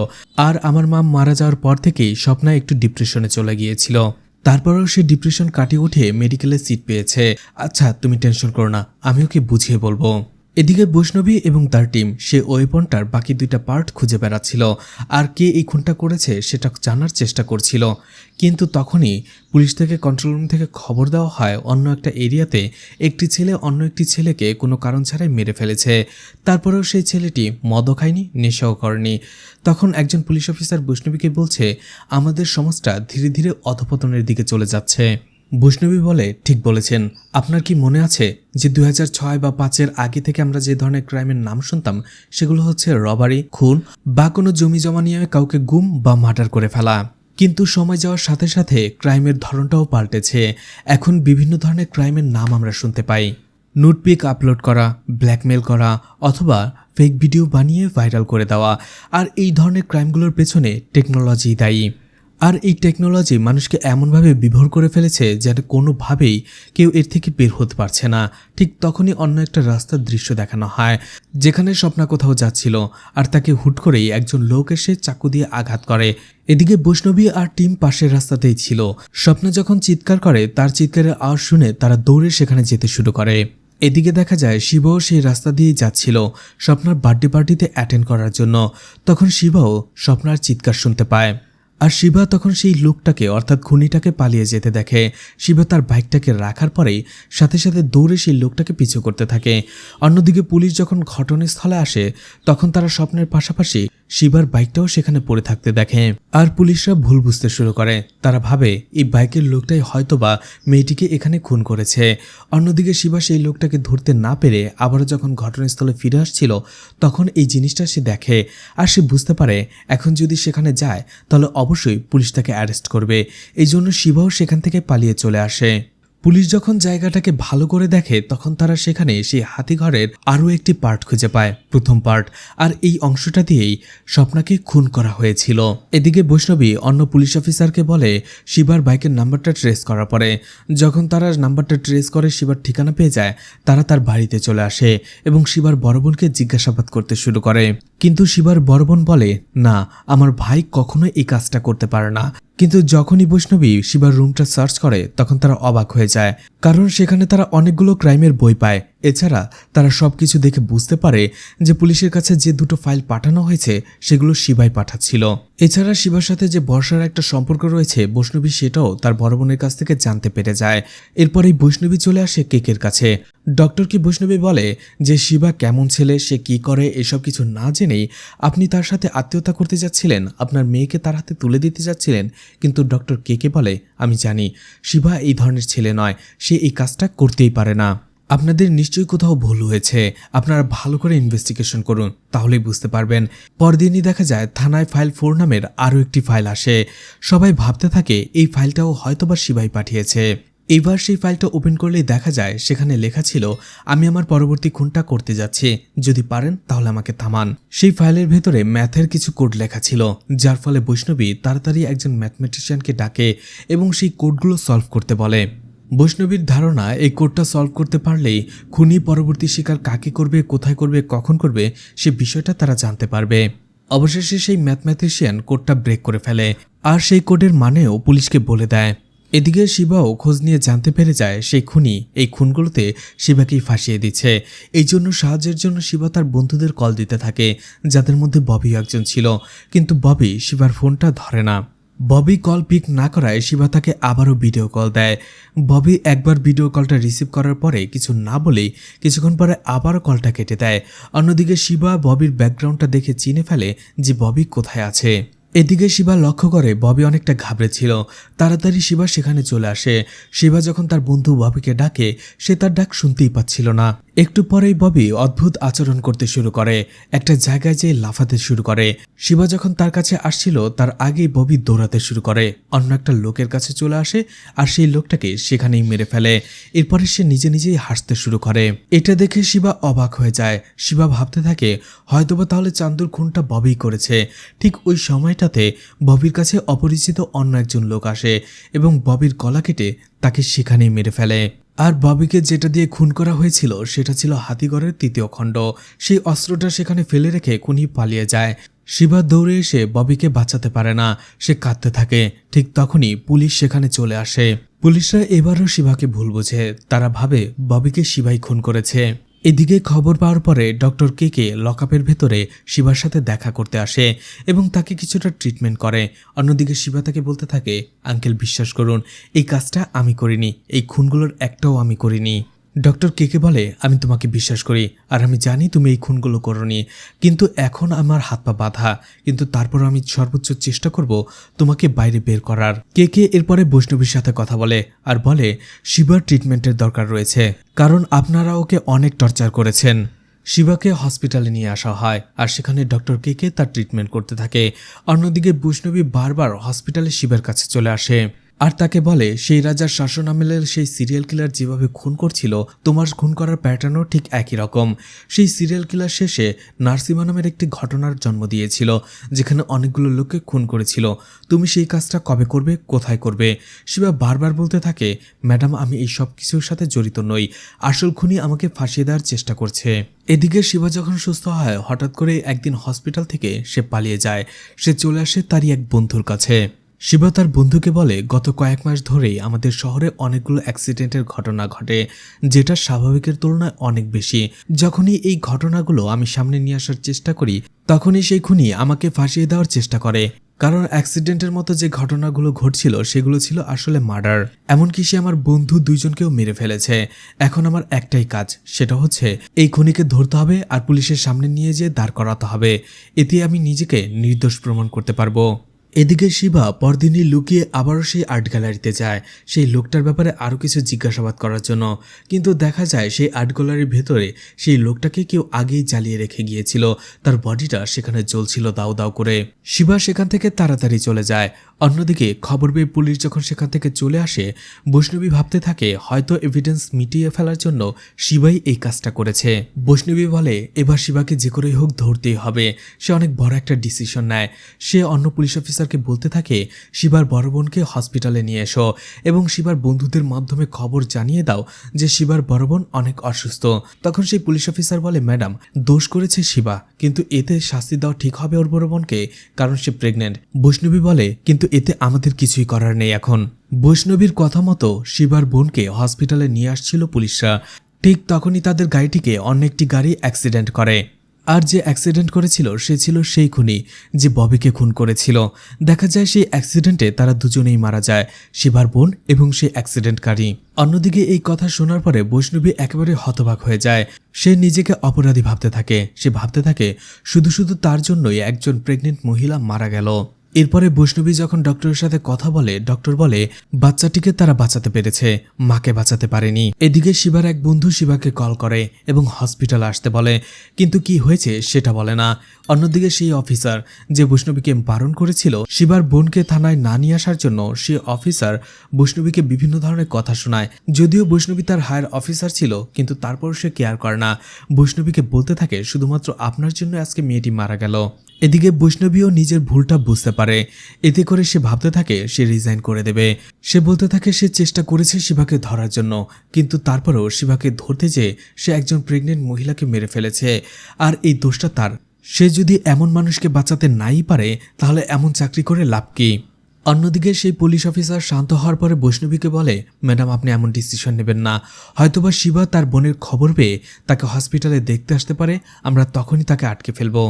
আর আমার মা মারা যাওয়ার পর থেকেই স্বপ্না একটু ডিপ্রেশনে চলে গিয়েছিল। তারপরেও সে ডিপ্রেশন কাটিয়ে উঠে মেডিকেলে সিট পেয়েছে। আচ্ছা তুমি টেনশন করো না, আমি ওকে বুঝিয়ে বলবো। এদিকে বৈষ্ণবী এবং তার টিম সে ওয়েপনটার বাকি 2টা পার্ট খুঁজে বেড়াচ্ছিল, আর কে এই খুনটা করেছে সেটা জানার চেষ্টা করছিল। কিন্তু তখনই পুলিশ থেকে কন্ট্রোল রুম থেকে খবর দেওয়া হয় অন্য একটা এরিয়াতে একটি ছেলে অন্য একটি ছেলেকে কোনো কারণ ছাড়াই মেরে ফেলেছে। তারপরেও সেই ছেলেটি মদও খায়নি, নেশাও করেনি। তখন একজন পুলিশ অফিসার বৈষ্ণবীকে বলছে আমাদের সমাজটা ধীরে ধীরে অধপতনের দিকে চলে যাচ্ছে। বৈষ্ণবী বলে ঠিক বলেছেন। আপনার কি মনে আছে যে 2006 বা 5-এর আগে থেকে আমরা যে ধরনের ক্রাইমের নাম শুনতাম সেগুলো হচ্ছে রবারি, খুন বা কোনো জমি জমা নিয়ে কাউকে গুম বা মার্ডার করে ফেলা। কিন্তু সময় যাওয়ার সাথে সাথে ক্রাইমের ধরনটাও পাল্টেছে। এখন বিভিন্ন ধরনের ক্রাইমের নাম আমরা শুনতে পাই। নুডপিক আপলোড করা, ব্ল্যাকমেল করা, অথবা ফেক ভিডিও বানিয়ে ভাইরাল করে দেওয়া। আর এই ধরনের ক্রাইমগুলোর পেছনে টেকনোলজি দায়ী। আর এই টেকনোলজি মানুষকে এমনভাবে বিভোর করে ফেলেছে যেন কোনোভাবেই কেউ এর থেকে বের হতে পারছে না। ঠিক তখনই অন্য একটা রাস্তার দৃশ্য দেখানো হয় যেখানে স্বপ্না কোথাও যাচ্ছিল, আর তাকে হুট করেই একজন লোক এসে চাকু দিয়ে আঘাত করে। এদিকে বৈষ্ণবী আর টিম পাশের রাস্তাতেই ছিল। স্বপ্না যখন চিৎকার করে তার চিৎকারের আওয়াজ শুনে তারা দৌড়ে সেখানে যেতে শুরু করে। এদিকে দেখা যায় শিবাও সেই রাস্তা দিয়েই যাচ্ছিল স্বপ্নার বার্থডে পার্টিতে অ্যাটেন্ড করার জন্য। তখন শিবাও স্বপ্নার চিৎকার শুনতে পায়, আর শিবা তখন সেই লোকটাকে অর্থাৎ খুনিটাকে পালিয়ে যেতে দেখে। শিবা তার বাইকটাকে রাখার পরেই সাথে সাথে দৌড়ে সেই লোকটাকে পিছু করতে থাকে। অন্যদিকে পুলিশ যখন ঘটনাস্থলে আসে তখন তারা স্বপ্নের পাশাপাশি শিবার বাইকটাও সেখানে পড়ে থাকতে দেখে। আর পুলিশরা ভুল বুঝতে শুরু করে, তারা ভাবে এই বাইকের লোকটাই হয়তোবা মেয়েটিকে এখানে খুন করেছে। অন্যদিকে শিবা সেই লোকটাকে ধরতে না পেরে আবারও যখন ঘটনাস্থলে ফিরে আসছিল তখন এই জিনিসটা সে দেখে, আর সে বুঝতে পারে এখন যদি সেখানে যায় তাহলে অবশ্যই পুলিশ তাকে অ্যারেস্ট করবে। এই জন্য শিবাও সেখান থেকে পালিয়ে চলে আসে। পুলিশ যখন জায়গাটাকে ভালো করে দেখে তখন তারা সেখানে সেই হাতিঘরের আরও একটি পার্ট খুঁজে পায়, প্রথম পার্ট, আর এই অংশটা দিয়েই স্বপ্নাকে খুন করা হয়েছিল। এদিকে বৈষ্ণবী অন্য পুলিশ অফিসারকে বলে শিবার বাইকের নাম্বারটা ট্রেস করার পরে। যখন তারা নাম্বারটা ট্রেস করে শিবার ঠিকানা পেয়ে যায়, তারা তার বাড়িতে চলে আসে এবং শিবার বড় বোনকে জিজ্ঞাসাবাদ করতে শুরু করে। কিন্তু শিবার বড় বোন বলে, না, আমার ভাই কখনোই এই কাজটা করতে পারে না। কিন্তু যখনই বৈষ্ণবী শিবার রুমটা সার্চ করে তখন তারা অবাক হয়ে যায়, কারণ সেখানে তারা অনেকগুলো ক্রাইমের বই পায়। এছাড়া তারা সবকিছু দেখে বুঝতে পারে যে পুলিশের কাছে যে দুটো ফাইল পাঠানো হয়েছে সেগুলো শিবাই পাঠাচ্ছিল। এছাড়া শিবার সাথে যে বর্ষার একটা সম্পর্ক রয়েছে বৈষ্ণবী সেটাও তার বড় বোনের কাছ থেকে জানতে পেরে যায়। এরপরেই বৈষ্ণবী চলে আসে কেকের কাছে। ডক্টরকে বৈষ্ণবী বলে যে শিবা কেমন ছেলে, সে কি করে, এসব কিছু না জেনেই আপনি তার সাথে আত্মীয়তা করতে যাচ্ছিলেন, আপনার মেয়েকে তার হাতে তুলে দিতে যাচ্ছিলেন। কিন্তু ডক্টর কেকে বলে, আমি জানি শিবা এই ধরনের ছেলে নয়, সে এই কাজটা করতেই পারে না। আপনাদের নিশ্চয়ই কোথাও ভুল হয়েছে, আপনারা ভালো করে ইনভেস্টিগেশন করুন, তাহলেই বুঝতে পারবেন। পরদিনই দেখা যায় থানায় ফাইল 4 নামের আরও একটি ফাইল আসে। সবাই ভাবতে থাকে এই ফাইলটাও হয়তোবা শিবাই পাঠিয়েছে। এবার সেই ফাইলটা ওপেন করলেই দেখা যায় সেখানে লেখা ছিল, আমি আমার পরবর্তী খুনটা করতে যাচ্ছি, যদি পারেন তাহলে আমাকে থামান। সেই ফাইলের ভেতরে ম্যাথের কিছু কোড লেখা ছিল, যার ফলে বৈষ্ণবী তাড়াতাড়ি একজন ম্যাথমেটিশিয়ানকে ডাকে এবং সেই কোডগুলো সলভ করতে বলে। বৈষ্ণবীর ধারণা এই কোডটা সলভ করতে পারলেই খুনি পরবর্তী শিকার কাকে করবে, কোথায় করবে, কখন করবে সে বিষয়টা তারা জানতে পারবে। অবশেষে সেই ম্যাথমেটিশিয়ান কোডটা ব্রেক করে ফেলে আর সেই কোডের মানেও পুলিশকে বলে দেয়। এদিকে শিবাও খোঁজ নিয়ে জানতে পেরে যায় সেই খুনি এই খুনগুলোতে শিবাকেই ফাঁসিয়ে দিচ্ছে। এই জন্য সাহায্যের জন্য শিবা তার বন্ধুদের কল দিতে থাকে, যাদের মধ্যে ববি একজন ছিল। কিন্তু ববি শিবার ফোনটা ধরে না। ববি কল পিক না করায় শিবা তাকে আবারও ভিডিও কল দেয়। ববি একবার ভিডিও কলটা রিসিভ করার পরে কিছু না বলেই কিছুক্ষণ পরে আবারও কলটা কেটে দেয়। অন্যদিকে শিবা ববির ব্যাকগ্রাউন্ডটা দেখে চিনে ফেলে যে ববি কোথায় আছে। এদিকে শিবা লক্ষ্য করে ববি অনেকটা ঘাবড়েছিল। তাড়াতাড়ি শিবা সেখানে চলে আসে। শিবা যখন তার বন্ধু ববিকে ডাকে সে তার ডাক শুনতেই পাচ্ছিল না। একটু পরেই ববি অদ্ভুত আচরণ করতে শুরু করে, একটা জায়গায় যেয়ে লাফাতে শুরু করে। শিবা যখন তার কাছে আসছিল তার আগেই ববি দৌড়াতে শুরু করে, অন্য একটা লোকের কাছে চলে আসে আর সেই লোকটাকে সেখানেই মেরে ফেলে। এরপরে সে নিজে নিজেই হাসতে শুরু করে। এটা দেখে শিবা অবাক হয়ে যায়। শিবা ভাবতে থাকে হয়তোবা তাহলে চান্দুর খুনটা ববিই করেছে। ঠিক ওই সময়টাতে ববির কাছে অপরিচিত অন্য একজন লোক আসে এবং ববির গলা কেটে তাকে সেখানেই মেরে ফেলে। আর ববিকে যেটা দিয়ে খুন করা হয়েছিল সেটা ছিল হাতিঘরের 3য় খণ্ড। সেই অস্ত্রটা সেখানে ফেলে রেখে খুনি পালিয়ে যায়। শিবা দৌড়ে এসে ববিকে বাঁচাতে পারে না, সে কাঁদতে থাকে। ঠিক তখনই পুলিশ সেখানে চলে আসে। পুলিশরা এবারও শিবাকে ভুল বোঝে, তারা ভাবে ববিকে শিবাই খুন করেছে। এদিকে খবর পাওয়ার পরে ডক্টর কেকে লকআপের ভেতরে শিবার সাথে দেখা করতে আসে এবং তাকে কিছুটা ট্রিটমেন্ট করে। অন্যদিকে শিবা তাকে বলতে থাকে, আঙ্কেল বিশ্বাস করুন, এই কাজটা আমি করিনি, এই খুনগুলোর একটাও আমি করিনি। ডক্টর কেকে বলে, আমি তোমাকে বিশ্বাস করি আর আমি জানি তুমি এই খুনগুলো করোনি, কিন্তু এখন আমার হাত পা বাঁধা, কিন্তু তারপর আমি সর্বোচ্চ চেষ্টা করব তোমাকে বাইরে বের করার। কেকে এরপরে বৈষ্ণবীর সাথে কথা বলে আর বলে শিবার ট্রিটমেন্টের দরকার রয়েছে, কারণ আপনারা ওকে অনেক টর্চার করেছেন। শিবাকে হসপিটালে নিয়ে আসা হয় আর সেখানে ডক্টর কেকে তার ট্রিটমেন্ট করতে থাকে। অন্যদিকে বৈষ্ণবী বারবার হসপিটালে শিবার কাছে চলে আসে আর তাকে বলে সেই রাজার শাসন আমলের সেই সিরিয়াল কিলার যেভাবে খুন করছিল তোমার খুন করার প্যাটার্নও ঠিক একই রকম। সেই সিরিয়াল কিলার শেষে নার্সিমা নামের একটি ঘটনার জন্ম দিয়েছিল যেখানে অনেকগুলো লোককে খুন করেছিল। তুমি সেই কাজটা কবে করবে, কোথায় করবে? শিবা বারবার বলতে থাকে, ম্যাডাম আমি এই সব কিছুর সাথে জড়িত নই, আসল খুনি আমাকে ফাঁসিয়ে দেওয়ার চেষ্টা করছে। এদিকে শিবা যখন সুস্থ হয় হঠাৎ করে একদিন হসপিটাল থেকে সে পালিয়ে যায়। সে চলে আসে তারই এক বন্ধুর কাছে। শিবা তার বন্ধুকে বলে, গত কয়েক মাস ধরেই আমাদের শহরে অনেকগুলো অ্যাক্সিডেন্টের ঘটনা ঘটে, যেটা স্বাভাবিকের তুলনায় অনেক বেশি। যখনই এই ঘটনাগুলো আমি সামনে নিয়ে আসার চেষ্টা করি, তখনই সেই খুনি আমাকে ফাঁসিয়ে দেওয়ার চেষ্টা করে। কারণ অ্যাক্সিডেন্টের মতো যে ঘটনাগুলো ঘটছিল সেগুলো ছিল আসলে মার্ডার। এমনকি সে আমার বন্ধু দুইজনকেও মেরে ফেলেছে। এখন আমার একটাই কাজ, সেটা হচ্ছে এই খুনিকে ধরতে হবে আর পুলিশের সামনে নিয়ে যেয়ে দাঁড় করাতে হবে। এতে আমি নিজেকে নির্দোষ প্রমাণ করতে পারবো। এদিকে শিবা পরদিনই লুকিয়ে আবারও সেই আর্ট গ্যালারিতে যায় সেই লোকটার ব্যাপারে আরও কিছু জিজ্ঞাসাবাদ করার জন্য। কিন্তু দেখা যায় সেই আর্ট গ্যালারির ভেতরে সেই লোকটাকে কেউ আগেই জ্বালিয়ে রেখে গিয়েছিল, তার বডিটা সেখানে জ্বলছিল দাউ দাউ করে। শিবা সেখান থেকে তাড়াতাড়ি চলে যায়। অন্যদিকে খবর পেয়ে পুলিশ যখন সেখান থেকে চলে আসে, বৈষ্ণবী ভাবতে থাকে হয়তো এভিডেন্স মিটিয়ে ফেলার জন্য শিবাই এই কাজটা করেছে। বৈষ্ণবী বলে এবার শিবাকে যে করেই হোক ধরতেই হবে। সে অনেক বড় একটা ডিসিশন নেয়। সে অন্য পুলিশ অফিসারকে বলতে থাকে শিবার বড় বোনকে হসপিটালে নিয়ে এসো এবং শিবার বন্ধুদের মাধ্যমে খবর জানিয়ে দাও যে শিবার বড় বোন অনেক অসুস্থ। তখন সেই পুলিশ অফিসার বলে, ম্যাডাম, দোষ করেছে শিবা, কিন্তু এতে শাস্তি দেওয়া ঠিক হবে ওর বড় বোনকে, কারণ সে প্রেগনেন্ট। বৈষ্ণবী বলে, কিন্তু এতে আমাদের কিছুই করার নেই এখন। বৈষ্ণবীর কথা মতো শিবার বোনকে হসপিটালে নিয়ে আসছিল পুলিশরা। ঠিক তখনই তাদের গাড়িটিকে অন্য একটি গাড়ি অ্যাক্সিডেন্ট করে। আর যে অ্যাক্সিডেন্ট করেছিল সে ছিল সেই খুনি যে ববিকে খুন করেছিল। দেখা যায় সেই অ্যাক্সিডেন্টে তারা দুজনেই মারা যায়, শিবার বোন এবং সেই অ্যাক্সিডেন্টকারী। অন্যদিকে এই কথা শোনার পরে বৈষ্ণবী একেবারে হতবাক হয়ে যায়। সে নিজেকে অপরাধী ভাবতে থাকে। সে ভাবতে থাকে শুধু শুধু তার জন্যই একজন প্রেগনেন্ট মহিলা মারা গেল। এরপরে বৈষ্ণবী যখন ডক্টরের সাথে কথা বলে, ডক্টর বলে বাচ্চাটিকে তারা বাঁচাতে পেরেছে, মাকে বাঁচাতে পারেনি। এদিকে শিবার এক বন্ধু শিবাকে কল করে এবং হসপিটাল আসতে বলে, কিন্তু কি হয়েছে সেটা বলে না। অন্যদিকে সেই অফিসার যে বৈষ্ণবীকে বারণ করেছিল শিবার বোনকে থানায় না নিয়ে আসার জন্য, সে অফিসার বৈষ্ণবীকে বিভিন্ন ধরনের কথা শোনায়। যদিও বৈষ্ণবী তার হায়ার অফিসার ছিল, কিন্তু তারপর সে কেয়ার করে না। বৈষ্ণবীকে বলতে থাকে শুধুমাত্র আপনার জন্য আজকে মেয়েটি মারা গেল। এদিকে বৈষ্ণবীও নিজের ভুলটা বুঝতে পারে। এতে করে সে ভাবতে থাকে সে রিজাইন করে দেবে। সে বলতে থাকে সে চেষ্টা করেছে শিবাকে ধরার জন্য, কিন্তু তারপরেও শিবাকে ধরতে যেয়ে সে একজন প্রেগনেন্ট মহিলাকে মেরে ফেলেছে, আর এই দোষটা তার। সে যদি এমন মানুষকে বাঁচাতে নাই পারে তাহলে এমন চাকরি করে লাভ কি। অন্যদিকে সেই পুলিশ অফিসার শান্ত হওয়ার পরে বৈষ্ণবীকে বলে, ম্যাডাম, আপনি এমন ডিসিশন নেবেন না। হয়তোবা শিবা তার বোনের খবর পেয়ে তাকে হসপিটালে দেখতে আসতে পারে, আমরা তখনই তাকে আটকে ফেলবো।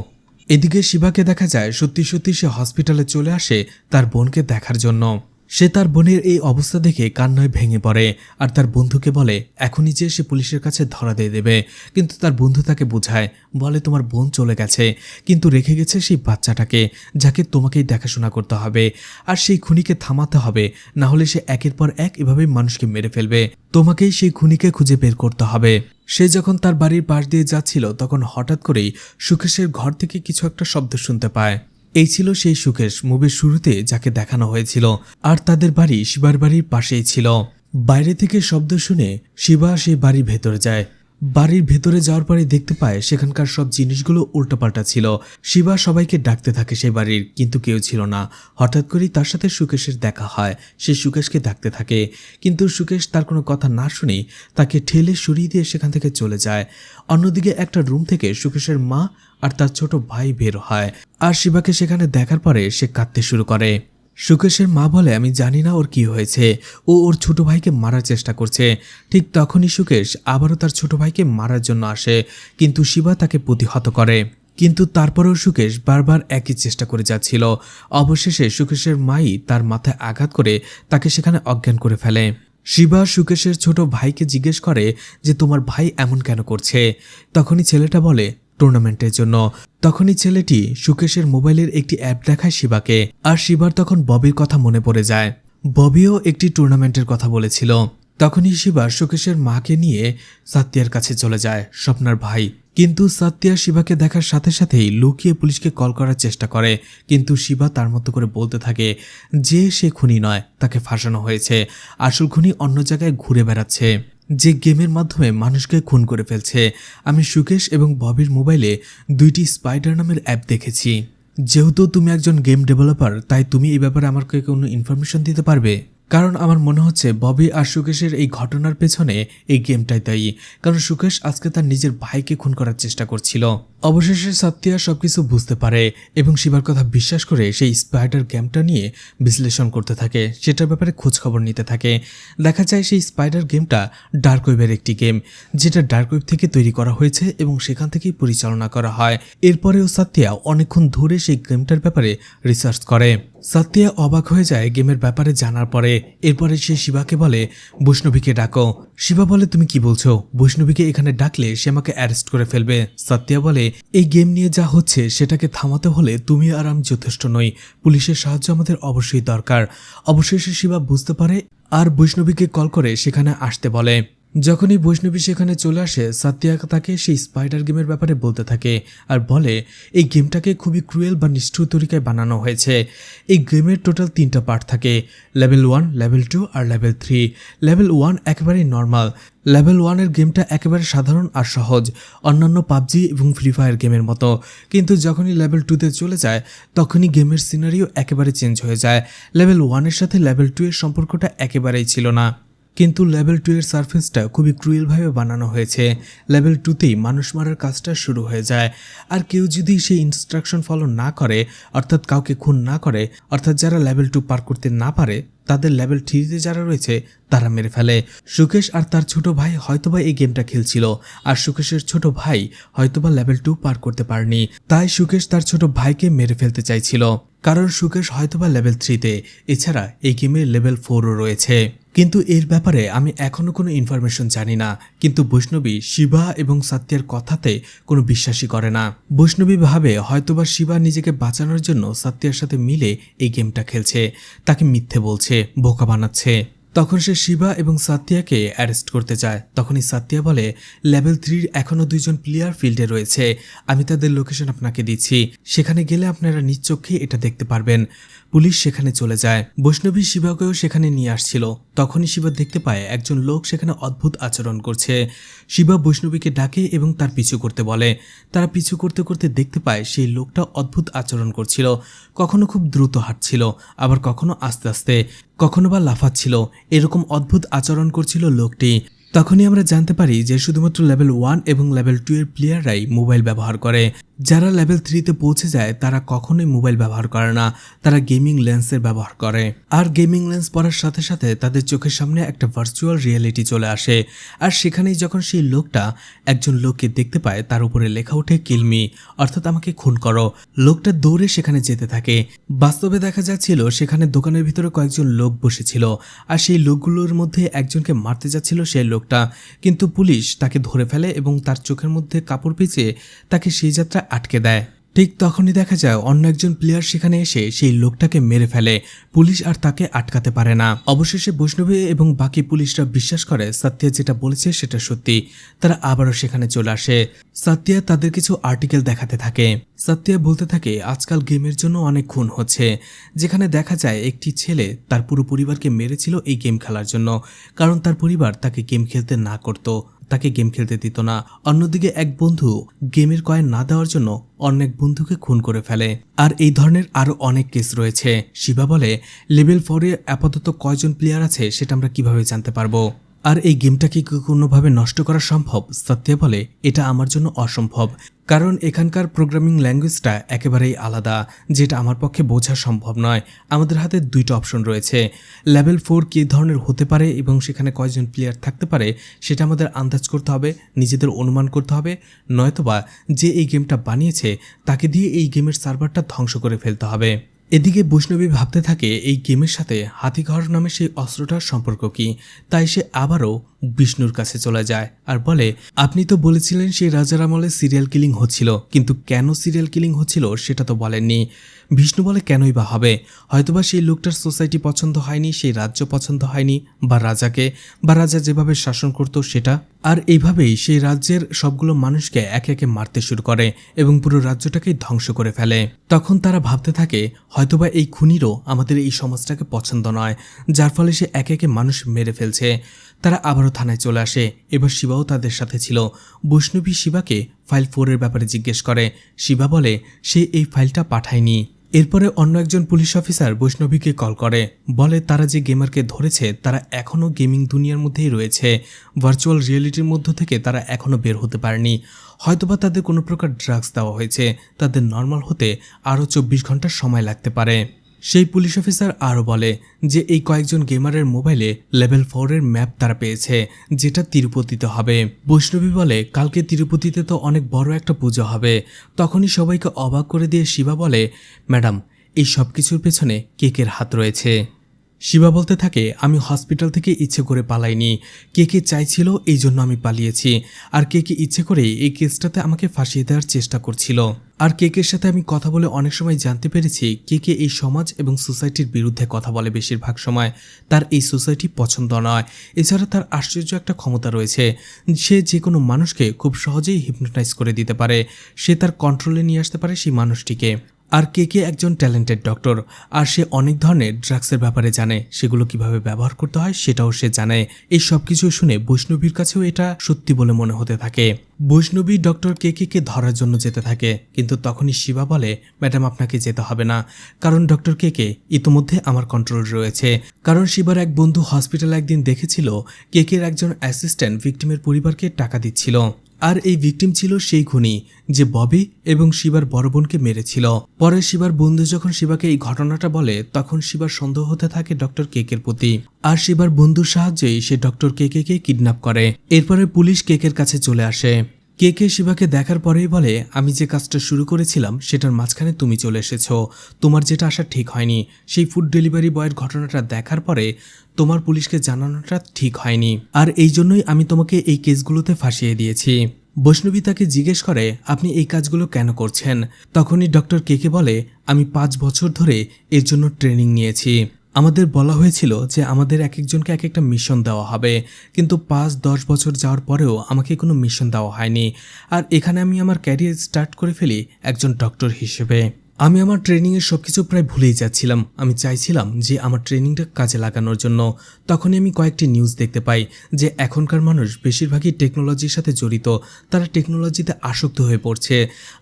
এদিকে শিবাকে দেখা যায় সত্যি সত্যি সে হসপিটালে চলে আসে তার বোনকে দেখার জন্য। সে তার বোনের এই অবস্থা দেখে কান্নায় ভেঙে পড়ে আর তার বন্ধুকে বলে এখনই যে সে পুলিশের কাছে ধরা দিয়ে দেবে। কিন্তু তার বন্ধু তাকে বোঝায়, বলে তোমার বোন চলে গেছে, কিন্তু রেখে গেছে সেই বাচ্চাটাকে, যাকে তোমাকেই দেখাশোনা করতে হবে। আর সেই খুনিকে থামাতে হবে, না হলে সে একের পর এক এভাবেই মানুষকে মেরে ফেলবে। তোমাকেই সেই খুনিকে খুঁজে বের করতে হবে। সে যখন তার বাড়ির পাশ দিয়ে যাচ্ছিল তখন হঠাৎ করেই সুকেশের ঘর থেকে কিছু একটা শব্দ শুনতে পায়। এই ছিল সেই সুকেশ মুভির শুরুতে যাকে দেখানো হয়েছিল, আর তাদের বাড়ি শিবার বাড়ির পাশেই ছিল। বাইরে থেকে শব্দ শুনে শিবা সেই বাড়ির ভেতরে যায়। বাড়ির ভেতরে যাওয়ার পরে দেখতে পায় সেখানকার সব জিনিসগুলো উল্টোপাল্টা ছিল। শিবা সবাইকে ডাকতে থাকে সেই বাড়ির, কিন্তু কেউ ছিল না। হঠাৎ করেই তার সাথে সুকেশের দেখা হয়। সে সুকেশকে ডাকতে থাকে, কিন্তু সুকেশ তার কোনো কথা না শুনেই তাকে ঠেলে সরিয়ে দিয়ে সেখান থেকে চলে যায়। অন্যদিকে একটা রুম থেকে সুকেশের মা আর তার ছোট ভাই বের হয়, আর শিবাকে সেখানে দেখার পরে সে কাঁদতে শুরু করে। সুকেশের মা বলে, আমি জানি না ওর কি হয়েছে, ও ওর ছোট ভাইকে মারার চেষ্টা করছে। ঠিক তখনই সুকেশ আবারও তার ছোট ভাইকে মারার জন্য আসে, কিন্তু শিবা তাকে প্রতিহত করে। কিন্তু তারপরেও সুকেশ বারবার একই চেষ্টা করে যাচ্ছিল। অবশেষে সুকেশের মাই তার মাথায় আঘাত করে তাকে সেখানে অজ্ঞান করে ফেলে। শিবা সুকেশের ছোট ভাইকে জিজ্ঞেস করে যে তোমার ভাই এমন কেন করছে। তখনই ছেলেটা বলে টুর্নামেন্টের জন্য। তখনই ছেলেটি সুকেশের মোবাইলের একটি অ্যাপ দেখায় শিবাকে, আর শিবার তখন ববির কথা মনে পড়ে যায়। ববিও একটি টুর্নামেন্টের কথা বলেছিল। তখনই শিবা সুকেশের মাকে নিয়ে সাত্যার কাছে চলে যায়, স্বপ্নার ভাই। কিন্তু সাত্যার শিবাকে দেখার সাথে সাথেই লুকিয়ে পুলিশকে কল করার চেষ্টা করে, কিন্তু শিবা তার মতো করে বলতে থাকে যে সে খুনি নয়, তাকে ফাঁসানো হয়েছে। আসল খুনি অন্য জায়গায় ঘুরে বেড়াচ্ছে, যে গেমের মাধ্যমে মানুষকে খুন করে ফেলছে। আমি সুকেশ এবং ববির মোবাইলে 2টি স্পাইডার নামের অ্যাপ দেখেছি। যেহেতু তুমি একজন গেম ডেভেলপার, তাই তুমি এই ব্যাপারে আমাকে কোনো ইনফরমেশন দিতে পারবে। কারণ আমার মনে হচ্ছে ববি আর সুকেশের এই ঘটনার পেছনে এই গেমটাই দায়ী। কারণ সুকেশ আজকে তার নিজের ভাইকে খুন করার চেষ্টা করছিল। অবশেষে সাত্তিয়া সবকিছু বুঝতে পারে এবং শিবার কথা বিশ্বাস করে সেই স্পাইডার গেমটা নিয়ে বিশ্লেষণ করতে থাকে, সেটার ব্যাপারে খোঁজ খবর নিতে থাকে। দেখা যায় সেই স্পাইডার গেমটা ডার্ক ওয়েবের একটি গেম, যেটা ডার্ক ওয়েব থেকে তৈরি করা হয়েছে এবং সেখান থেকেই পরিচালনা করা হয়। এরপরেও সাত্তিয়া অনেকক্ষণ ধরে সেই গেমটার ব্যাপারে রিসার্চ করে। সাত্তিয়া অবাক হয়ে যায় গেমের ব্যাপারে জানার পরে। এরপরে সে শিবাকে বলে বৈষ্ণবীকে ডাকো। শিবা বলে তুমি কি বলছো? বৈষ্ণবীকে এখানে ডাকলে সে আমাকে অ্যারেস্ট করে ফেলবে। সাত্তিয়া বলে এই গেম নিয়ে যা হচ্ছে সেটাকে থামাতে হলে তুমি আর আমি যথেষ্ট নই, পুলিশের সাহায্য আমাদের অবশ্যই দরকার। অবশেষে শিবা বুঝতে পারে আর বৈষ্ণবীকে কল করে সেখানে আসতে বলে। যখনই বৈষ্ণবী সেখানে চলে আসে, সাত্তিয়া তাকে সেই স্পাইডার গেমের ব্যাপারে বলতে থাকে আর বলে এই গেমটাকে খুবই ক্রুয়েল বা নিষ্ঠুর তরিকায় বানানো হয়েছে। এই গেমের টোটাল 3টা পার্ট থাকে, লেভেল 1, লেভেল 2 আর লেভেল 3। লেভেল 1 একেবারেই নর্মাল। লেভেল 1-এর গেমটা একেবারে সাধারণ আর সহজ, অন্যান্য পাবজি এবং ফ্রি ফায়ার গেমের মতো। কিন্তু যখনই লেভেল 2-তে চলে যায় তখনই গেমের সিনারিও একেবারে চেঞ্জ হয়ে যায়। লেভেল 1-এর সাথে লেভেল 2-এর সম্পর্কটা একেবারেই ছিল না, কিন্তু লেভেল 2-এর সারফেসটা খুবই ক্রুয়েলভাবে বানানো হয়েছে। লেভেল 2-তেই মানুষ মারার কাজটা শুরু হয়ে যায়। আর কেউ যদি সেই ইনস্ট্রাকশন ফলো না করে, অর্থাৎ কাউকে খুন না করে, অর্থাৎ যারা লেভেল 2 পার করতে না পারে তাদের লেভেল 3-তে যারা রয়েছে তারা মেরে ফেলে। সুকেশ আর তার ছোট ভাই হয়তোবা এই গেমটা খেলছিল, আর সুকেশের ছোট ভাই হয়তোবা লেভেল 2 পার করতে পারেনি, তাই সুকেশ তার ছোট ভাইকে মেরে ফেলতে চাইছিল। কারণ সুকেশ হয়তোবা লেভেল 3-তে, এছাড়া এই গেমে লেভেল 4-ও রয়েছে। কিন্তু এর ব্যাপারে আমি এখনো কোনো ইনফরমেশন জানি না। কিন্তু বৈষ্ণবী শিবা এবং সাত্যার কথাতে কোনো বিশ্বাসই করে না। বৈষ্ণবী ভাবে হয়তোবা শিবা নিজেকে বাঁচানোর জন্য সাত্যার সাথে মিলে এই গেমটা খেলছে, তাকে মিথ্যে বলছে, বোকা বানাচ্ছে। তখন সে শিবা এবং সাত্যাকে অ্যারেস্ট করতে যায়। তখনই সাত্য়া বলে লেভেল 3-র এখনো 2জন প্লেয়ার ফিল্ডে রয়েছে, আমি তাদের লোকেশন আপনাকে দিচ্ছি, সেখানে গেলে আপনারা নিজ চোখে এটা দেখতে পারবেন। পুলিশ সেখানে চলে যায়। বৈষ্ণবী শিবাকেও সেখানে নিয়ে আসছিল। তখনই শিবা দেখতে পায় একজন লোক সেখানে অদ্ভুত আচরণ করছে। শিবা বৈষ্ণবীকে ডাকে এবং তার পিছু করতে বলে। তারা পিছু করতে করতে দেখতে পায় সেই লোকটা অদ্ভুত আচরণ করছিল, কখনো খুব দ্রুত হাঁটছিল, আবার কখনো আস্তে আস্তে, কখনো বা লাফাচ্ছিল। এরকম অদ্ভুত আচরণ করছিল লোকটি। তখনই আমরা জানতে পারি যে শুধুমাত্র লেভেল 1 এবং লেভেল 2 এর প্লেয়াররাই মোবাইল ব্যবহার করে। যারা লেভেল 3-তে পৌঁছে যায় তারা কখনোই মোবাইল ব্যবহার করে না, তারা গেমিং লেন্সের ব্যবহার করে। আর গেমিং লেন্স পরার সাথে সাথে তাদের চোখের সামনে একটা ভার্চুয়াল রিয়েলিটি চলে আসে। আর সেখানেই যখন সেই লোকটা একজন লোককে দেখতে পায়, তার উপরে লেখা ওঠে কিলমি, অর্থাৎ আমাকে খুন করো। লোকটা দৌড়ে সেখানে যেতে থাকে। বাস্তবে দেখা যাচ্ছিল সেখানে দোকানের ভিতরে কয়েকজন লোক বসেছিল, আর সেই লোকগুলোর মধ্যে একজনকে মারতে যাচ্ছিল সেই লোকটা, কিন্তু পুলিশ তাকে ধরে ফেলে এবং তার চোখের মধ্যে কাপড় পেঁচিয়ে তাকে সেই যাত্রা আটকে দেয়। ঠিক তখনই দেখা যায় অন্য একজন প্লেয়ার সেখানে এসে সেই লোকটাকে মেরে ফেলে। পুলিশ আর তাকে আটকাতে পারে না। অবশেষে বৈষ্ণবী এবং বাকি পুলিশরা বিশ্বাস করে সাত্য়া যেটা বলেছে সেটা সত্যি। তারা আবারও সেখানে চলে আসে। সাত্য়া তাদের কিছু আর্টিকেল দেখাতে থাকে। সাত্য়া বলতে থাকে আজকাল গেমের জন্য অনেক খুন হচ্ছে, যেখানে দেখা যায় একটি ছেলে তার পুরো পরিবারকে মেরেছিল এই গেম খেলার জন্য, কারণ তার পরিবার তাকে গেম খেলতে না করত, তাকে গেম খেলতে দিত না। অন্যদিকে এক বন্ধু গেমের কয়েন না দেওয়ার জন্য অনেক বন্ধুকে খুন করে ফেলে। আর এই ধরনের আরো অনেক কেস রয়েছে। শিবা বলে লেভেল 4-এ আপাতত কয়জন প্লেয়ার আছে সেটা আমরা কিভাবে জানতে পারবো? আর এই গেমটা কি কোনোভাবে নষ্ট করা সম্ভব? সাত্য়া বলে এটা আমার জন্য অসম্ভব, কারণ এখানকার প্রোগ্রামিং ল্যাঙ্গুয়েজটা একেবারেই আলাদা, যেটা আমার পক্ষে বোঝা সম্ভব নয়। আমাদের হাতে 2টা অপশন রয়েছে, লেভেল 4 কী ধরনের হতে পারে এবং সেখানে কয়জন প্লেয়ার থাকতে পারে সেটা আমাদের আন্দাজ করতে হবে, নিজেদের অনুমান করতে হবে, নয়তোবা যে এই গেমটা বানিয়েছে তাকে দিয়ে এই গেমের সার্ভারটা ধ্বংস করে ফেলতে হবে। এদিকে বৈষ্ণবী ভাবতে থাকে এই গেমের সাথে হাতিঘর নামে সেই অস্ত্রটার সম্পর্ক কি। তাই সে আবারও বিষ্ণুর কাছে চলে যায় আর বলে আপনি তো বলেছিলেন সেই রাজার আমলে সিরিয়াল কিলিং হচ্ছিল, কিন্তু কেন সিরিয়াল কিলিং হচ্ছিল সেটা তো বলেননি। বিষ্ণু বলে কেনই বা হবে, হয়তোবা সেই লোকটার সোসাইটি পছন্দ হয়নি, সেই রাজ্য পছন্দ হয়নি, বা রাজাকে, বা রাজা যেভাবে শাসন করত সেটা। আর এইভাবেই সেই রাজ্যের সবগুলো মানুষকে একে একে মারতে শুরু করে এবং পুরো রাজ্যটাকেই ধ্বংস করে ফেলে। তখন তারা ভাবতে থাকে হয়তোবা এই খুনিরও আমাদের এই সমাজটাকে পছন্দ নয়, যার ফলে সে একে একে মানুষ মেরে ফেলছে। তারা আবারও থানায় চলে আসে। এবার শিবাও তাদের সাথে ছিল। বৈষ্ণবী শিবাকে ফাইল 4-এর ব্যাপারে জিজ্ঞেস করে। শিবা বলে সে এই ফাইলটা পাঠায়নি। এরপরে অন্য একজন পুলিশ অফিসার বৈষ্ণবীকে কল করে, বলে তারা যে গেমারকে ধরেছে তারা এখনও গেমিং দুনিয়ার মধ্যেই রয়েছে, ভার্চুয়াল রিয়েলিটির মধ্য থেকে তারা এখনও বের হতে পারেনি, হয়তোবা তাদের কোনো প্রকার ড্রাগস দেওয়া হয়েছে, তাদের নর্মাল হতে আরও 24 ঘন্টার সময় লাগতে পারে। সেই পুলিশ অফিসার আরও বলে যে এই কয়েকজন গেমারের মোবাইলে লেভেল 4 এর ম্যাপ তারা পেয়েছে, যেটা তিরুপতিতে হবে। বৈষ্ণবী বলে কালকে তিরুপতিতে তো অনেক বড় একটা পুজো হবে। তখনই সবাইকে অবাক করে দিয়ে শিবা বলে, ম্যাডাম এই সব কিছুর পেছনে কেকের হাত রয়েছে। শিবা বলতে থাকে, আমি হসপিটাল থেকে ইচ্ছে করে পালাইনি, কে চাইছিল এই জন্য আমি পালিয়েছি, আর কে ইচ্ছে করে এই কেসটাতে আমাকে ফাঁসিয়ে দেওয়ার চেষ্টা করছিল। আর কেকের সাথে আমি কথা বলে অনেক সময় জানতে পেরেছি কে এই সমাজ এবং সোসাইটির বিরুদ্ধে কথা বলে বেশিরভাগ সময়, তার এই সোসাইটি পছন্দ নয়। এছাড়া তার আশ্চর্য একটা ক্ষমতা রয়েছে, সে যে কোনো মানুষকে খুব সহজেই হিপনোটাইজ করে দিতে পারে, সে তার কন্ট্রোলে নিয়ে আসতে পারে সেই মানুষটিকে। আর কে একজন ট্যালেন্টেড ডক্টর, আর সে অনেক ধরনের ড্রাগসের ব্যাপারে জানে, সেগুলো কিভাবে ব্যবহার করতে হয় সেটাও সে জানে। এই সব কিছু শুনে বৈষ্ণবীর কাছেও এটা সত্যি বলে মনে হতে থাকে। বৈষ্ণবী ডক্টর কে ধরার জন্য যেতে থাকে, কিন্তু তখনই শিবা বলে, ম্যাডাম আপনাকে যেতে হবে না, কারণ ডক্টর কে ইতিমধ্যে আমার কন্ট্রোল রয়েছে। কারণ শিবার এক বন্ধু হসপিটালে একদিন দেখেছিল কেকের একজন অ্যাসিস্ট্যান্ট ভিকটিমের পরিবারকে টাকা দিচ্ছিল, আর এই ভিকটিম ছিল সেই খুনি যে ববি এবং শিবার বড় বোনকে মেরেছিল। পরে শিবার বন্ধু যখন শিবাকে এই ঘটনাটা বলে, তখন শিবার সন্দেহ হতে থাকে ডক্টর কেকের প্রতি, আর শিবার বন্ধুর সাহায্যেই সে ডক্টর কেকে কিডন্যাপ করে। এরপরে পুলিশ কেকের কাছে চলে আসে। কে শিবাকে দেখার পরেই বলে, আমি যে কাজটা শুরু করেছিলাম সেটার মাঝখানে তুমি চলে এসেছো, তোমার যেটা আসা ঠিক হয়নি। সেই ফুড ডেলিভারি বয়ের ঘটনাটা দেখার পরে তোমার পুলিশকে জানানোটা ঠিক হয়নি, আর এই জন্যই আমি তোমাকে এই কেসগুলোতে ফাঁসিয়ে দিয়েছি। বৈষ্ণবী তাকে জিজ্ঞেস করে, আপনি এই কাজগুলো কেন করছেন? তখনই ডক্টর কে বলে, আমি 5 বছর ধরে এর জন্য ট্রেনিং নিয়েছি। আমাদের বলা হয়েছিল যে আমাদের এক একজনকে এক একটা মিশন দেওয়া হবে, কিন্তু 5-10 বছর যাওয়ার পরেও আমাকে কোনো মিশন দেওয়া হয়নি। আর এখানে আমি আমার ক্যারিয়ার স্টার্ট করে ফেলি একজন ডক্টর হিসেবে। আমি আমার ট্রেনিংয়ের সবকিছু প্রায় ভুলেই যাচ্ছিলাম। আমি চাইছিলাম যে আমার ট্রেনিংটা কাজে লাগানোর জন্য। তখনই আমি কয়েকটি নিউজ দেখতে পাই যে এখনকার মানুষ বেশিরভাগই টেকনোলজির সাথে জড়িত, তারা টেকনোলজিতে আসক্ত হয়ে পড়ছে।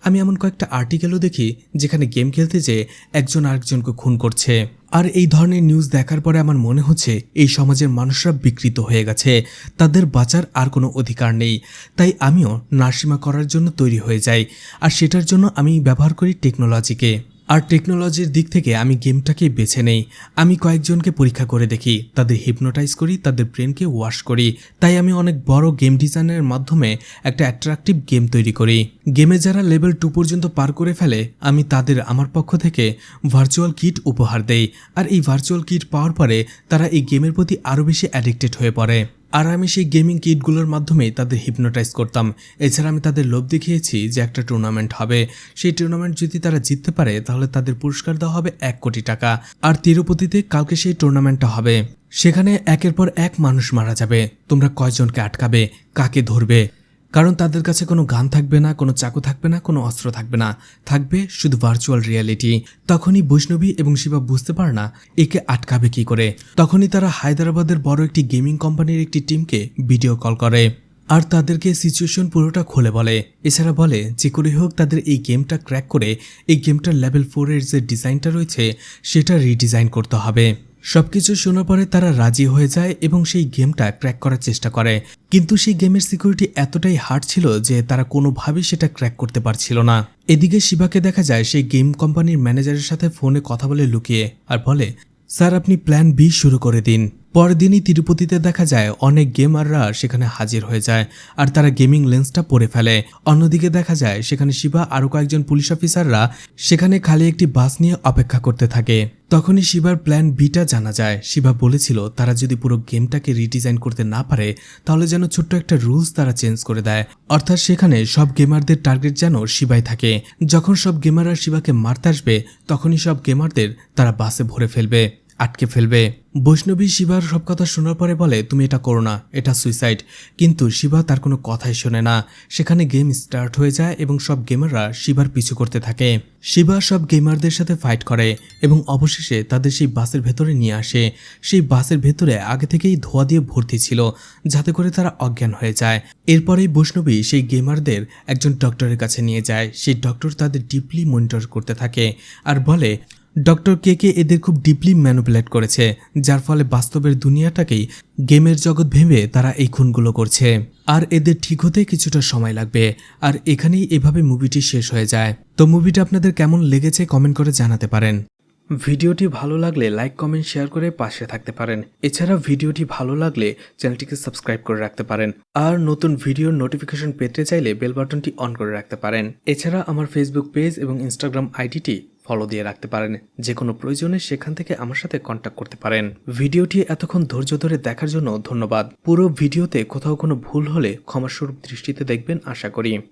আমি এমন কয়েকটা আর্টিকেলও দেখি যেখানে গেম খেলতে যেয়ে একজন আরেকজনকে খুন করছে। আর এই ধরনের নিউজ দেখার পরে আমার মনে হচ্ছে এই সমাজের মানুষরা বিকৃত হয়ে গেছে, তাদের বাঁচার আর কোনো অধিকার নেই। তাই আমিও নার্সিমা করার জন্য তৈরি হয়ে যাই, আর সেটার জন্য আমি ব্যবহার করি টেকনোলজিকে। আর টেকনোলজির দিক থেকে আমি গেমটাকেই বেছে নেই। আমি কয়েকজনকে পরীক্ষা করে দেখি, তাদের হিপনোটাইজ করি, তাদের ব্রেনকে ওয়াশ করি। তাই আমি অনেক বড় গেম ডিজাইনের মাধ্যমে একটা অ্যাট্রাকটিভ গেম তৈরি করি। গেমে যারা লেভেল 2 পর্যন্ত পার করে ফেলে, আমি তাদের আমার পক্ষ থেকে ভার্চুয়াল কিট উপহার দেই। আর এই ভার্চুয়াল কিট পাওয়ার পরে তারা এই গেমের প্রতি আরও বেশি অ্যাডিক্টেড হয়ে পড়ে। আর আমি সেই গেমিং কিটগুলোর মাধ্যমে তাদের হিপনোটাইজ করতাম। এছাড়া আমি তাদের লোভ দেখিয়েছি যে একটা টুর্নামেন্ট হবে, সেই টুর্নামেন্ট যদি তারা জিততে পারে তাহলে তাদের পুরস্কার দেওয়া হবে 1 কোটি টাকা। আর তিরুপতিতে কালকে সেই টুর্নামেন্টটা হবে, সেখানে একের পর এক মানুষ মারা যাবে। তোমরা কয়জনকে আটকাবে, কাকে ধরবে? কারণ তাদের কাছে কোনো গান থাকবে না, কোনো চাকু থাকবে না, কোনো অস্ত্র থাকবে না, থাকবে শুধু ভার্চুয়াল রিয়ালিটি। তখনই বৈষ্ণবী এবং শিবা বুঝতে পারে না একে আটকাবে কি করে। তখনই তারা হায়দ্রাবাদের বড় একটি গেমিং কোম্পানির একটি টিমকে ভিডিও কল করে, আর তাদেরকে সিচুয়েশন পুরোটা খুলে বলে। এছাড়া বলে যে করে হোক তাদের এই গেমটা ক্র্যাক করে এই গেমটার লেভেল 4 এর যে ডিজাইনটা রয়েছে সেটা রিডিজাইন করতে হবে। সবকিছু শোনার পরে তারা রাজি হয়ে যায় এবং সেই গেমটা ক্র্যাক করার চেষ্টা করে, কিন্তু সেই গেমের সিকিউরিটি এতটাই হার্ড ছিল যে তারা কোনোভাবেই সেটা ক্র্যাক করতে পারছিল না। এদিকে শিবাকে দেখা যায় সেই গেম কোম্পানির ম্যানেজারের সাথে ফোনে কথা বলে লুকিয়ে, আর বলে, স্যার আপনি প্ল্যান বি শুরু করে দিন। পরের দিনই তিরুপতিতে দেখা যায় অনেক গেমাররা সেখানে হাজির হয়ে যায়, আর তারা গেমিং লেন্সটা পরে ফেলে। অন্যদিকে দেখা যায় সেখানে শিবা আরও কয়েকজন পুলিশ অফিসাররা সেখানে খালি একটি বাস নিয়ে অপেক্ষা করতে থাকে। তখনই শিবার প্ল্যান বিটা জানা যায়। শিবা বলেছিল তারা যদি পুরো গেমটাকে রিডিজাইন করতে না পারে তাহলে যেন ছোট্ট একটা রুলস তারা চেঞ্জ করে দেয়, অর্থাৎ সেখানে সব গেমারদের টার্গেট যেন শিবাই থাকে। যখন সব গেমাররা শিবাকে মারতে আসবে তখনই সব গেমারদের তারা বাসে ভরে ফেলবে, আটকে ফেলবে। বৈষ্ণবী শিবার সব কথা শোনার পরে বলে, তুমি এটা করো না, এটা সুইসাইড। কিন্তু শিবা তার কোনো কথাই শোনে না। সেখানে গেম স্টার্ট হয়ে যায় এবং সব গেমাররা শিবার পিছু করতে থাকে। শিবা সব গেমারদের সাথে ফাইট করে এবং অবশেষে তাদের সেই বাসের ভেতরে নিয়ে আসে। সেই বাসের ভেতরে আগে থেকেই ধোঁয়া দিয়ে ভর্তি ছিল, যাতে করে তারা অজ্ঞান হয়ে যায়। এরপরেই বৈষ্ণবী সেই গেমারদের একজন ডক্টরের কাছে নিয়ে যায়। সেই ডক্টর তাদের ডিপলি মনিটর করতে থাকে আর বলে, ডক্টর কে এদের খুব ডিপলি ম্যানিপুলেট করেছে, যার ফলে বাস্তবের দুনিয়াটাকেই গেমের জগৎ ভেবে তারা এই খুনগুলো করছে। আর এদের ঠিক হতে কিছুটা সময় লাগবে। আর এখানেই এভাবে মুভিটি শেষ হয়ে যায়। তো মুভিটা আপনাদের কেমন লেগেছে কমেন্ট করে জানাতে পারেন। ভিডিওটি ভালো লাগলে লাইক কমেন্ট শেয়ার করে পাশে থাকতে পারেন। এছাড়া ভিডিওটি ভালো লাগলে চ্যানেলটিকে সাবস্ক্রাইব করে রাখতে পারেন। আর নতুন ভিডিওর নোটিফিকেশন পেতে চাইলে বেল বাটনটি অন করে রাখতে পারেন। এছাড়া আমার ফেসবুক পেজ এবং ইনস্টাগ্রাম আইডিটি ফলো দিয়ে রাখতে পারেন। যে কোনো প্রয়োজনে সেখান থেকে আমার সাথে কন্ট্যাক্ট করতে পারেন। ভিডিওটি এতক্ষণ ধৈর্য ধরে দেখার জন্য ধন্যবাদ। পুরো ভিডিওতে কোথাও কোনো ভুল হলে ক্ষমাস্বরূপ দৃষ্টিতে দেখবেন আশা করি।